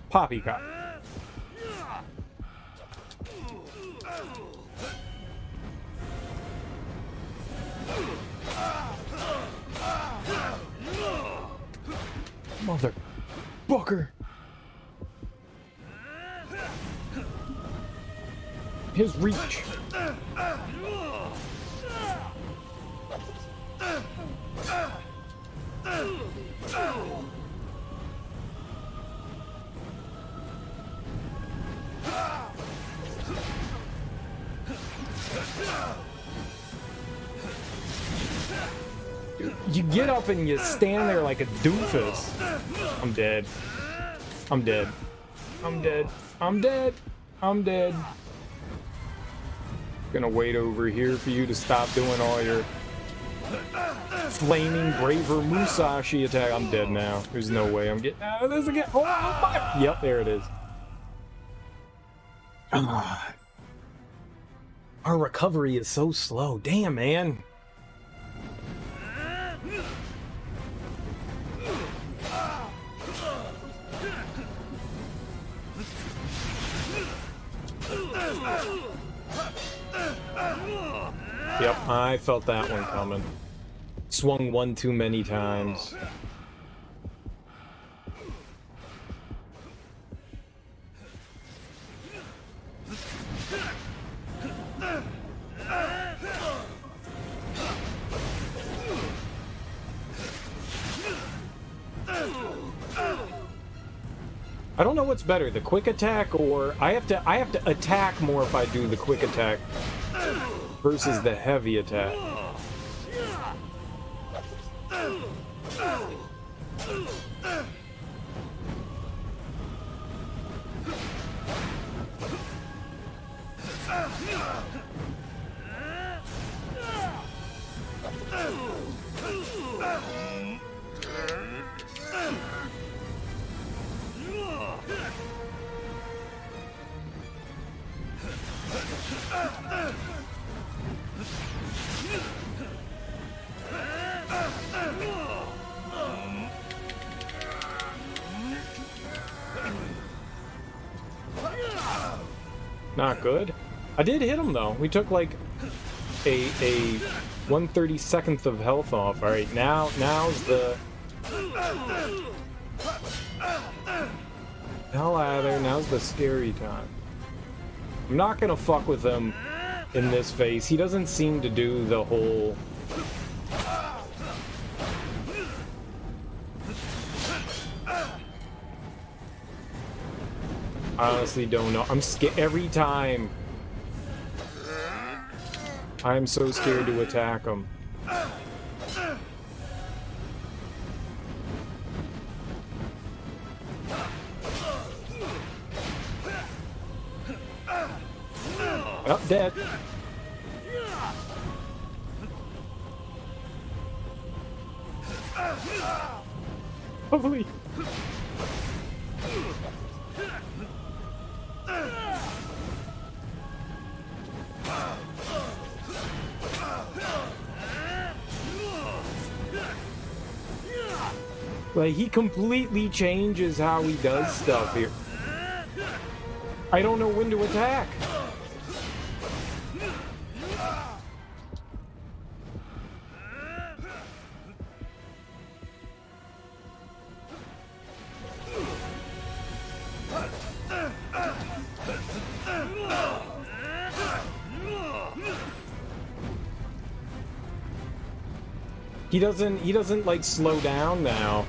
Poppycock. Motherfucker. His reach. You get up and you stand there like a doofus. I'm dead. I'm dead. I'm dead. I'm dead. I'm dead. Gonna wait over here for you to stop doing all your flaming braver Musashi attack. I'm dead now. There's no way I'm getting out of this again. Oh my. Yep, there it is. Our recovery is so slow. Damn, man. Yep, I felt that one coming. Swung one too many times. I don't know what's better, the quick attack or I have to attack more if I do the quick attack versus the heavy attack. Not good. I did hit him though. We took like a 1/32 of health off. All right, now's the hell out of there. Now's the scary time. I'm not gonna fuck with him in this phase. He doesn't seem to do the whole. I honestly don't know. I'm scared every time. I'm so scared to attack him. Oh, dead. Hopefully. Like, he completely changes how he does stuff here. I don't know when to attack. He doesn't like slow down now.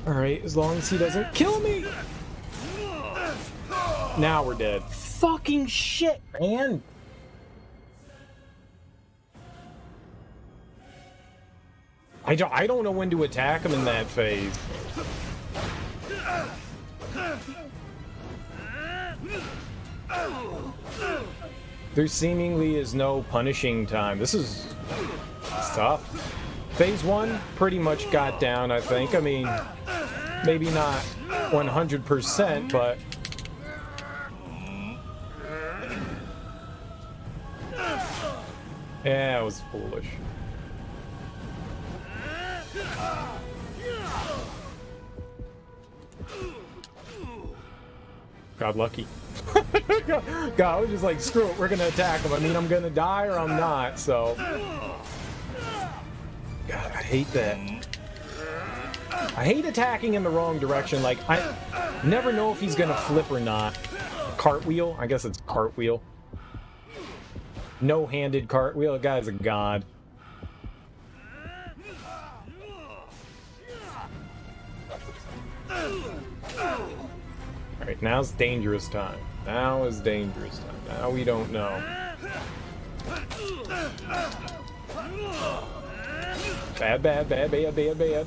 Alright, as long as he doesn't kill me! Now we're dead. Fucking shit, man! I don't know when to attack him in that phase. There seemingly is no punishing time. This is tough. Phase 1 pretty much got down, I think. I mean, maybe not 100%, but... yeah, it was foolish. God lucky. God, I was just like, screw it, we're gonna attack him. I mean, I'm gonna die or I'm not, so... God. hate that. I hate attacking in the wrong direction. Like, I never know if he's gonna flip or not. Cartwheel? I guess it's cartwheel. No-handed cartwheel. The guy's a god. Alright, now's dangerous time. Now is dangerous time. Now we don't know. Bad, bad, bad, bad, bad, bad.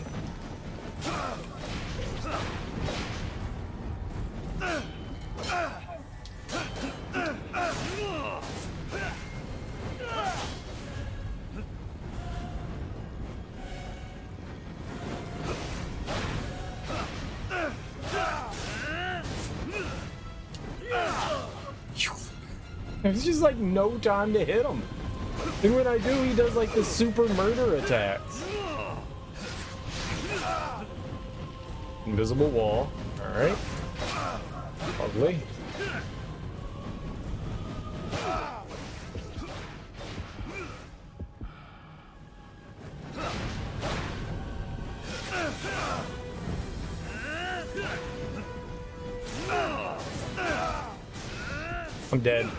It's just like no time to hit him. And when I do, he does like the super murder attacks. Invisible wall. Alright. Lovely. I'm dead.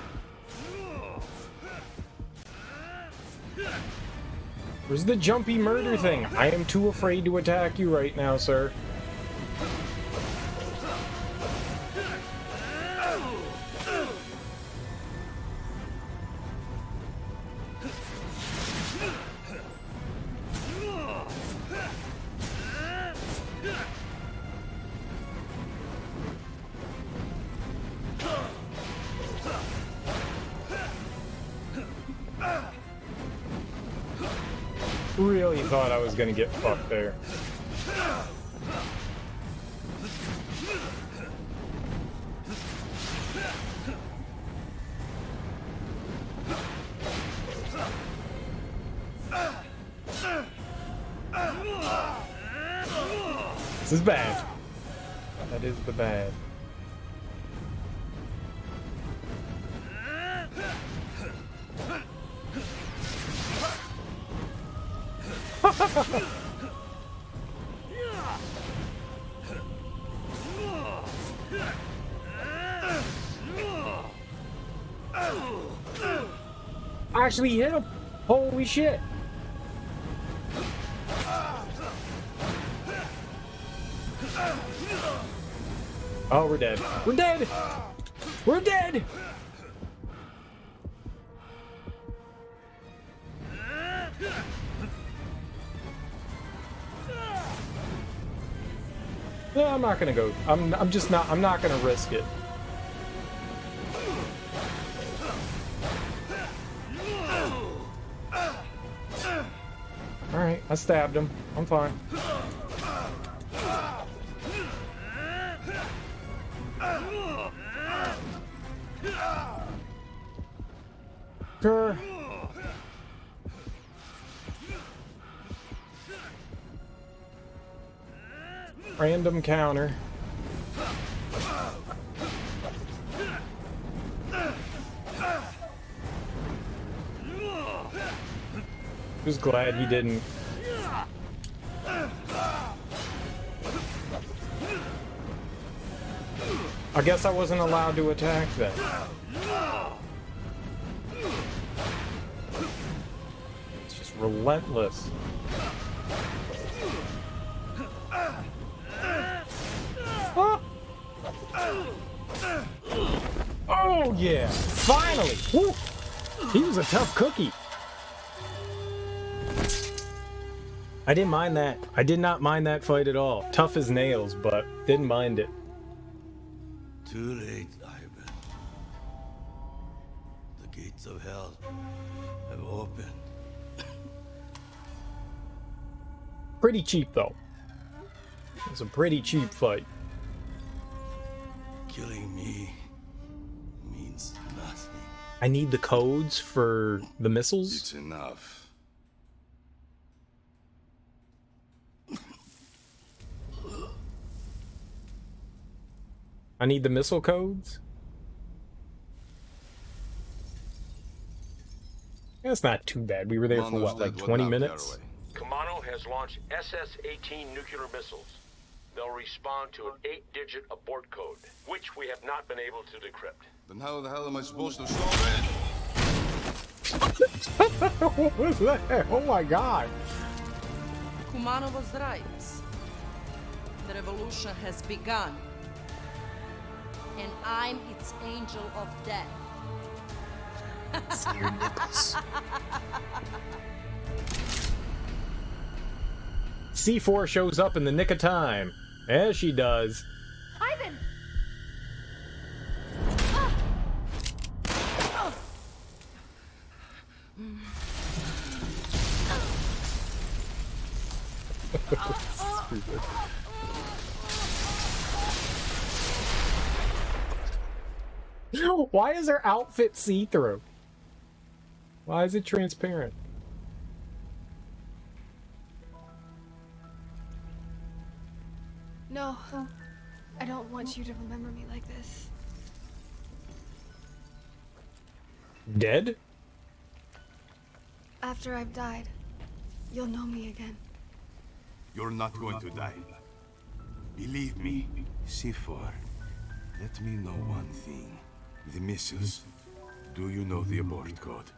Where's the jumpy murder thing? I am too afraid to attack you right now, sir. Really thought I was gonna get fucked there. This is bad. That is the bad. I actually hit him! Holy shit! Oh, we're dead. We're dead! We're dead! No, I'm not gonna go. I'm just not. I'm not gonna risk it. All right, I stabbed him. I'm fine. Sure. Random counter. Just glad he didn't. I guess I wasn't allowed to attack then. It's just relentless. Oh yeah! Finally! Woo! He was a tough cookie. I didn't mind that. I did not mind that fight at all. Tough as nails, but didn't mind it. Too late, Ivan. The gates of hell have opened. Pretty cheap though. It's a pretty cheap fight. Killing me means nothing. I need the codes for the missiles. It's enough. I need the missile codes. That's not too bad. We were there for what, like 20 minutes? Kamano has has launched SS-18 nuclear missiles. They'll respond to an 8-digit abort code, which we have not been able to decrypt. Then how the hell am I supposed to solve it? What was that? Oh my god. Kumano was right. The revolution has begun. And I'm its angel of death. See your nipples. C4 shows up in the nick of time. As she does. Ivan! Why is her outfit see-through? Why is it transparent? No, I don't want you to remember me like this. Dead? After I've died, you'll know me again. You're not going to die. Believe me, C4. Let me know one thing. The missiles. Do you know the abort code?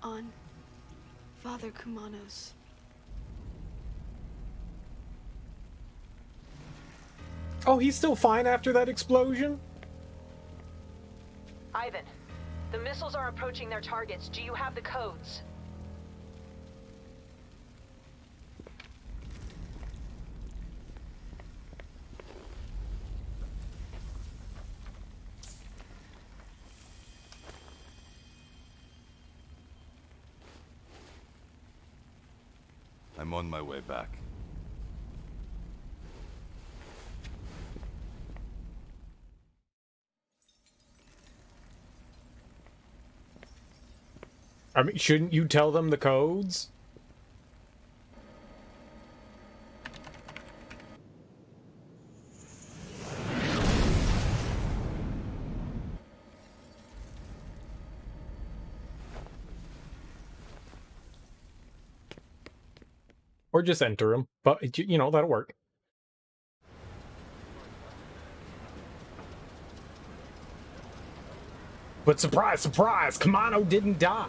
On Father Kumano's. Oh, he's still fine after that explosion? Ivan, the missiles are approaching their targets. Do you have the codes? I'm on my way back. I mean, shouldn't you tell them the codes? Or just enter them, but, you know, that'll work. But surprise, surprise, Kumano didn't die.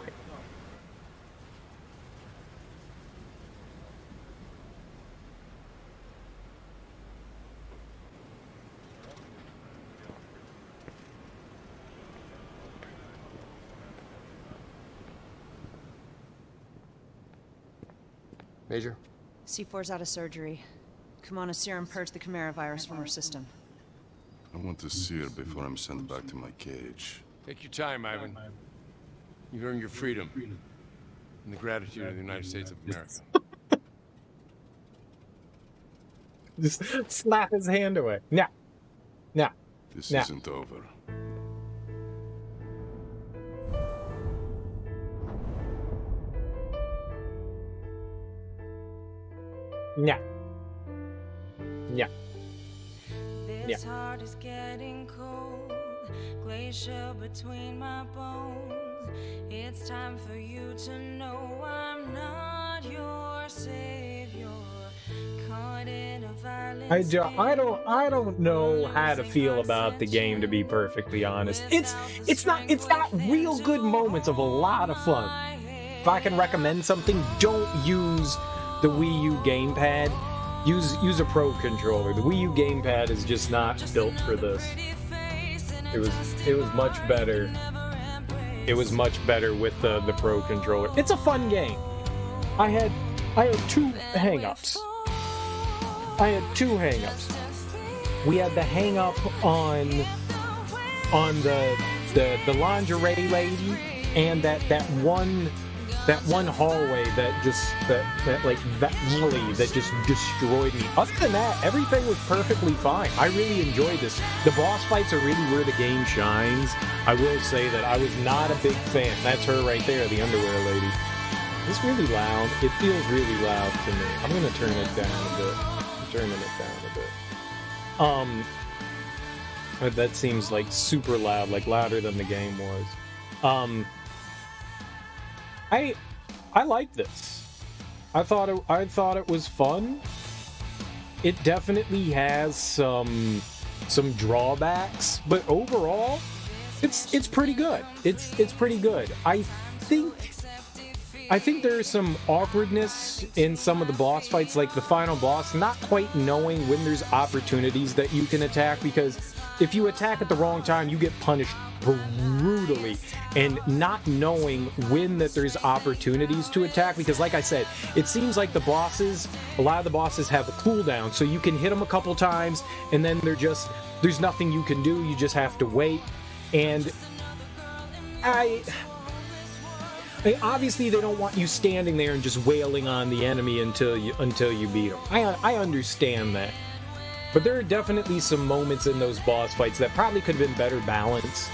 Major? C4's out of surgery. Kumano's serum purged the Chimera virus from her system. I want to see her before I'm sent back to my cage. Take your time, Ivan. You've earned your freedom. And the gratitude of the United States of America. Just slap his hand away. Now. Now. This now. isn't over. Yeah. Yeah. This heart is getting cold, glacier between my bones. It's time for you to know I'm not your savior. Caught in a violent I don't know how to feel about the game, to be perfectly honest. It's got real good moments of a lot of fun. If I can recommend something, don't use the Wii U Gamepad. Use a Pro controller. The Wii U Gamepad is just not built for this. It was much better. It was much better with the Pro controller. It's a fun game. I had two hang-ups. We had the hang-up on the lingerie lady, and that one hallway that alley that just destroyed me. Other than that, everything was perfectly fine. I really enjoyed this. The boss fights are really where the game shines. I will say that I was not a big fan. That's her right there, the underwear lady. It's really loud. It feels really loud to me. I'm gonna turn it down a bit. That seems like super loud, like louder than the game was. I like this. I thought it was fun. It definitely has some drawbacks, but overall, it's pretty good. It's pretty good. I think there's some awkwardness in some of the boss fights, like the final boss, not quite knowing when there's opportunities that you can attack, because if you attack at the wrong time, you get punished brutally, and not knowing when that there's opportunities to attack, because like I said, it seems like a lot of the bosses have a cooldown, so you can hit them a couple times, and then there's nothing you can do, you just have to wait, and obviously they don't want you standing there and just wailing on the enemy until you beat them. I understand that. But there are definitely some moments in those boss fights that probably could have been better balanced.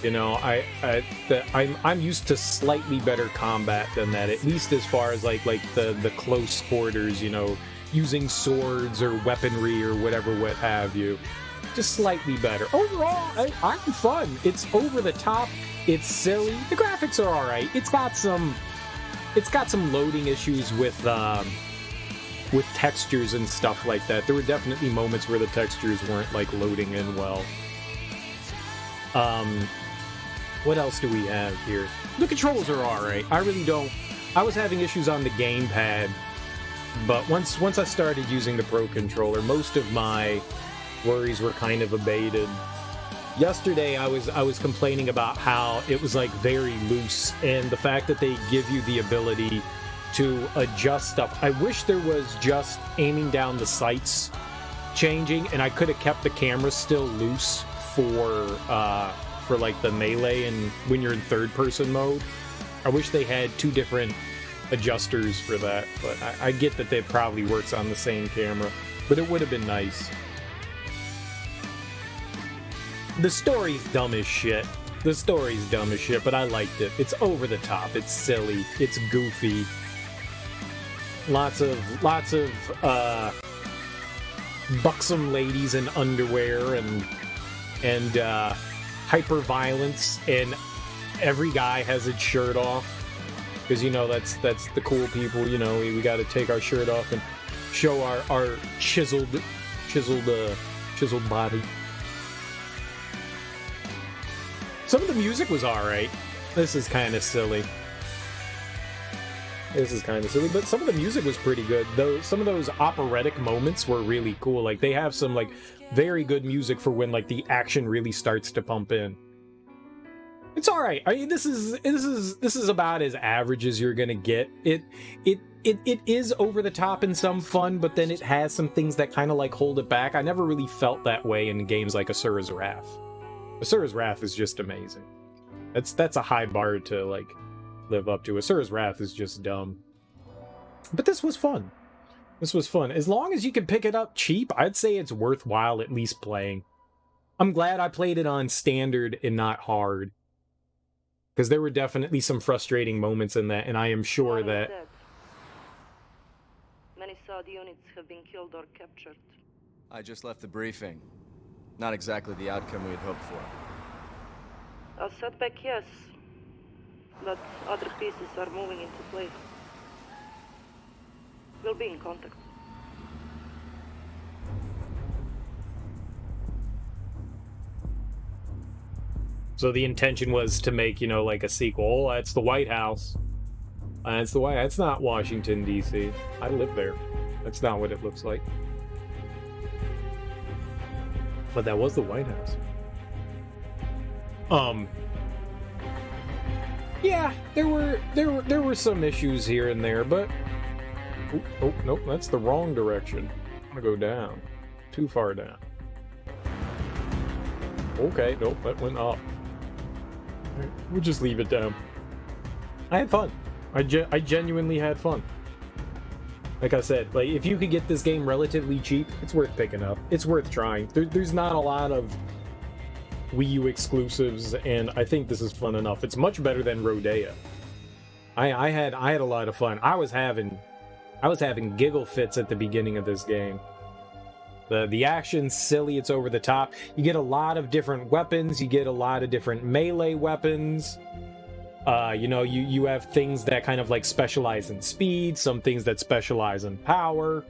You know, I'm used to slightly better combat than that, at least as far as like the close quarters, you know, using swords or weaponry or what have you. Just slightly better. Overall, I'm fun. It's over the top. It's silly. The graphics are all right. It's got some loading issues with textures and stuff like that. There were definitely moments where the textures weren't like loading in well. What else do we have here? The controls are all right. I was having issues on the gamepad, but once I started using the Pro Controller, most of my worries were kind of abated. Yesterday, I was complaining about how it was like very loose, and the fact that they give you the ability to adjust stuff. I wish there was just aiming down the sights changing, and I could have kept the camera still loose for like the melee and when you're in third-person mode. I wish they had two different adjusters for that, but I get that it probably works on the same camera, but it would have been nice. The story's dumb as shit. But I liked it. It's over the top. It's silly. It's goofy. Lots of buxom ladies in underwear and hyper violence, and every guy has his shirt off, because you know that's the cool people. You know, we got to take our shirt off and show our chiseled body. Some of the music was alright. This is kind of silly, but some of the music was pretty good. Though some of those operatic moments were really cool. Like they have some like very good music for when like the action really starts to pump in. It's alright. I mean, this is about as average as you're gonna get. It is over the top in some fun, but then it has some things that kind of like hold it back. I never really felt that way in games like Asura's Wrath. Asura's Wrath is just amazing. That's a high bar to like live up to. Asura's Wrath is just dumb. But this was fun. As long as you can pick it up cheap, I'd say it's worthwhile at least playing. I'm glad I played it on standard and not hard, because there were definitely some frustrating moments in that, and I am sure that many SOD units have been killed or captured. I just left the briefing. Not exactly the outcome we had hoped for. A setback, yes, but other pieces are moving into place. We'll be in contact. So the intention was to make, you know, like a sequel. That's the White House. That's not Washington, D.C. I live there. That's not what it looks like. But that was the White House. Yeah, there were some issues here and there, but oh nope, that's the wrong direction. I'm gonna go down. Too far down. Okay, nope, that went up. We'll just leave it down. I had fun. I genuinely had fun. Like I said, like if you could get this game relatively cheap, it's worth picking up. It's worth trying. There's not a lot of Wii U exclusives, and I think this is fun enough. It's much better than Rodea. I had a lot of fun. I was having giggle fits at the beginning of this game. The action's silly, it's over the top. You get a lot of different weapons, you get a lot of different melee weapons. You know, you have things that kind of like specialize in speed, some things that specialize in power.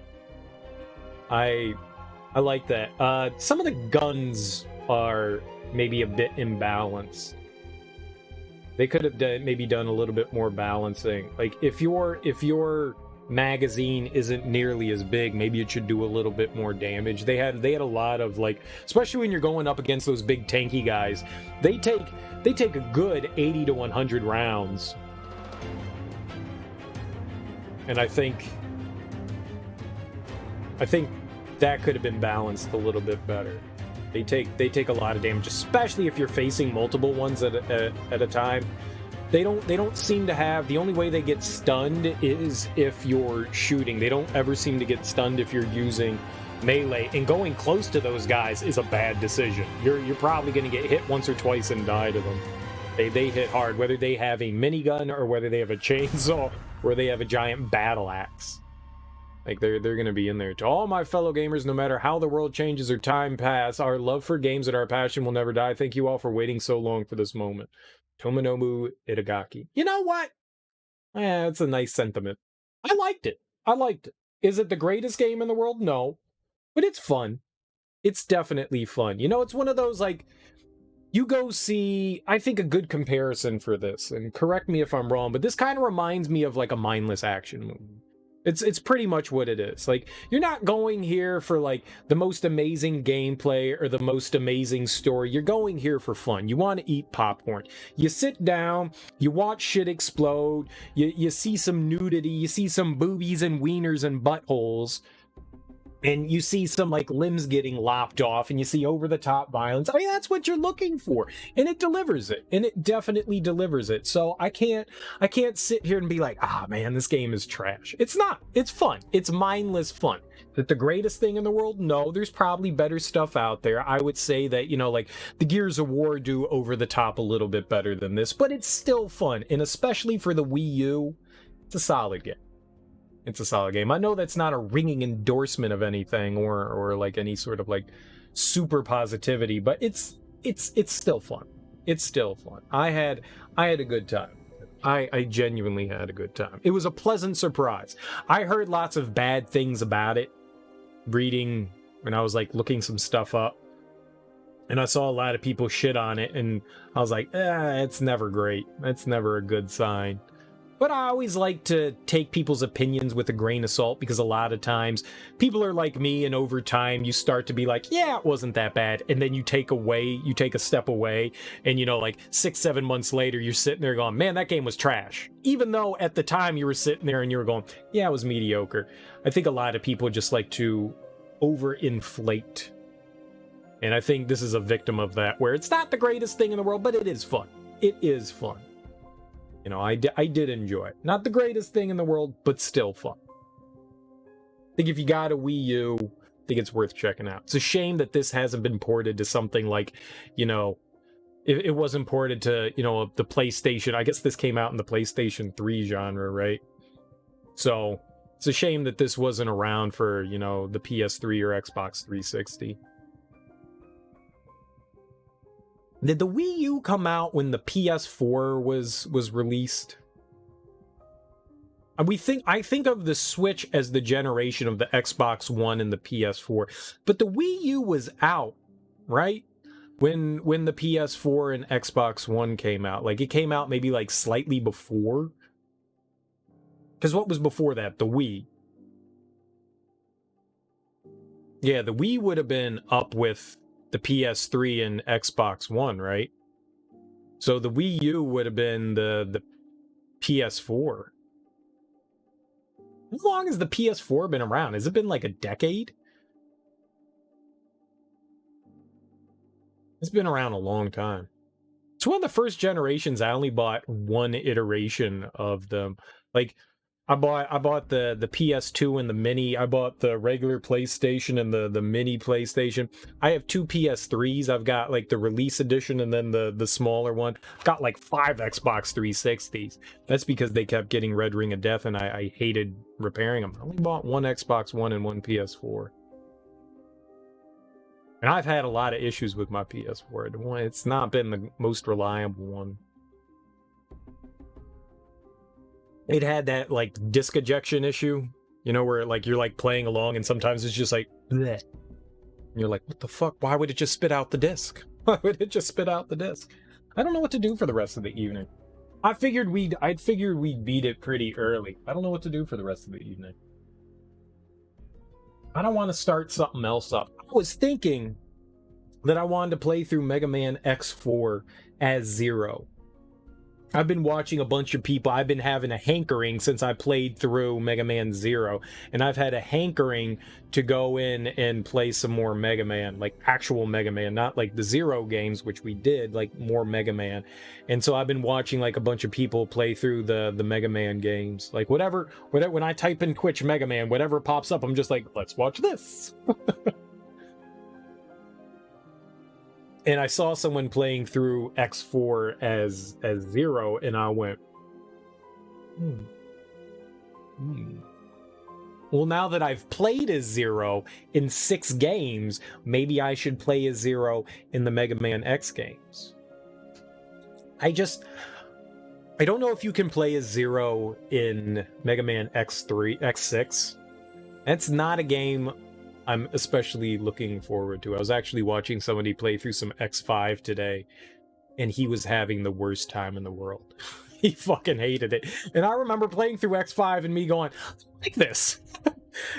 I like that. Some of the guns are maybe a bit imbalanced. They could have maybe done a little bit more balancing. Like if your magazine isn't nearly as big, maybe it should do a little bit more damage. They had a lot of, like, especially when you're going up against those big tanky guys, they take a good 80 to 100 rounds. And I think that could have been balanced a little bit better. They take a lot of damage, especially if you're facing multiple ones at a time. They don't seem to have, the only way they get stunned is if you're shooting. They don't ever seem to get stunned if you're using melee, and going close to those guys is a bad decision. You're probably going to get hit once or twice and die to them. They hit hard, whether they have a minigun or whether they have a chainsaw or they have a giant battle axe. Like, they're going to be in there. To all my fellow gamers, no matter how the world changes or time pass, our love for games and our passion will never die. Thank you all for waiting so long for this moment. Tomonobu Itagaki. You know what? It's a nice sentiment. I liked it. Is it the greatest game in the world? No. But it's fun. It's definitely fun. You know, it's one of those, like, you go see, I think a good comparison for this, and correct me if I'm wrong, but this kind of reminds me of like a mindless action movie. It's pretty much what it is. Like, you're not going here for like the most amazing gameplay or the most amazing story. You're going here for fun. You want to eat popcorn. You sit down, you watch shit explode, you see some nudity, you see some boobies and wieners and buttholes, and you see some like limbs getting lopped off, and you see over-the-top violence. I mean, that's what you're looking for, and it delivers it, and it definitely delivers it. So I can't sit here and be like, man, this game is trash. It's not. It's fun. It's mindless fun. Is it the greatest thing in the world? No, there's probably better stuff out there. I would say that, you know, like the Gears of War do over the top a little bit better than this, but it's still fun, and especially for the Wii U, it's a solid game. It's a solid game. I know that's not a ringing endorsement of anything or like any sort of like super positivity, but it's still fun. It's still fun. I had a good time. I genuinely had a good time. It was a pleasant surprise. I heard lots of bad things about it reading when I was like looking some stuff up, and I saw a lot of people shit on it, and I was like, it's never great. That's never a good sign. But I always like to take people's opinions with a grain of salt, because a lot of times people are like me, and over time you start to be like, yeah, it wasn't that bad. And then you take a step away, and you know, like 6-7 months later, you're sitting there going, man, that game was trash. Even though at the time you were sitting there and you were going, yeah, it was mediocre. I think a lot of people just like to overinflate. And I think this is a victim of that, where it's not the greatest thing in the world, but it is fun. It is fun. You know, I did enjoy it. Not the greatest thing in the world, but still fun. I think if you got a Wii U, I think it's worth checking out. It's a shame that this hasn't been ported to something like, you know, it wasn't ported to, you know, the PlayStation. I guess this came out in the PlayStation 3 genre, right? So it's a shame that this wasn't around for, you know, the PS3 or Xbox 360. Did the Wii U come out when the PS4 was released? I think of the Switch as the generation of the Xbox One and the PS4, but the Wii U was out, right? When the PS4 and Xbox One came out. Like, it came out maybe like slightly before. Because what was before that? The Wii. Yeah, the Wii would have been up with the PS3 and Xbox One, right? So the Wii U would have been the PS4. How long has the PS4 been around? Has it been like a decade? It's been around a long time. It's one of the first generations I only bought one iteration of them. Like, I bought the PS2 and the Mini. I bought the regular PlayStation and the Mini PlayStation. I have two PS3s. I've got like the release edition and then the smaller one. Got like 5 Xbox 360s. That's because they kept getting Red Ring of Death, and I hated repairing them. I only bought one Xbox One and one PS4. And I've had a lot of issues with my PS4. It's not been the most reliable one. it had that like disc ejection issue, you know, where like you're like playing along and sometimes it's just like bleh. And you're like, what the fuck? Why would it just spit out the disc? Why would it just spit out the disc? I don't know what to do for the rest of the evening. I'd figured we'd beat it pretty early. I don't know what to do for the rest of the evening. I don't want to start something else up. I was thinking that I wanted to play through Mega Man X4 as Zero. I've been watching a bunch of people. I've been having a hankering since I played through Mega Man Zero, and I've had a hankering to go in and play some more Mega Man, like actual Mega Man, not like the Zero games, which we did, like more Mega Man. And so I've been watching like a bunch of people play through the Mega Man games, like whatever. When I type in Twitch Mega Man, whatever pops up, I'm just like, let's watch this. And I saw someone playing through X4 as Zero, and I went, well, now that I've played as Zero in 6 games, maybe I should play as Zero in the Mega Man X games. I don't know if you can play as Zero in Mega Man X3, X6. That's not a game I'm especially looking forward to. I was actually watching somebody play through some X5 today, and he was having the worst time in the world. He fucking hated it. And I remember playing through X5 and me going, like this.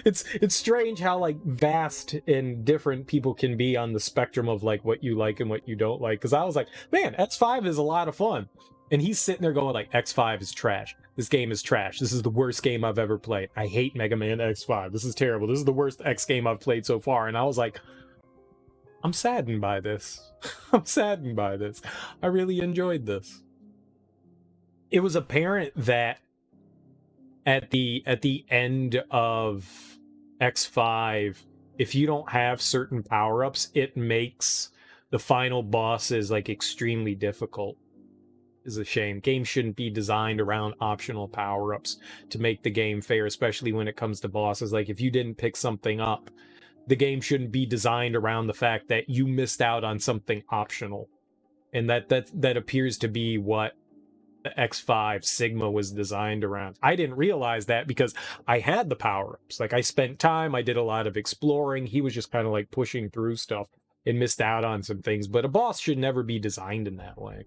It's strange how like vast and different people can be on the spectrum of like what you like and what you don't like. Because I was like, man, X5 is a lot of fun. And he's sitting there going like, X5 is trash. This game is trash. This is the worst game I've ever played. I hate Mega Man X5. This is terrible. This is the worst X game I've played so far. And I was like, I'm saddened by this. I'm saddened by this. I really enjoyed this. It was apparent that at the end of X5, if you don't have certain power-ups, it makes the final bosses like extremely difficult. Is a shame. Games shouldn't be designed around optional power-ups to make the game fair, especially when it comes to bosses. Like if you didn't pick something up, the game shouldn't be designed around the fact that you missed out on something optional. And that appears to be what the X5 Sigma was designed around. I didn't realize that because I had the power-ups. Like I spent time, I did a lot of exploring. He was just kind of like pushing through stuff and missed out on some things. But a boss should never be designed in that way.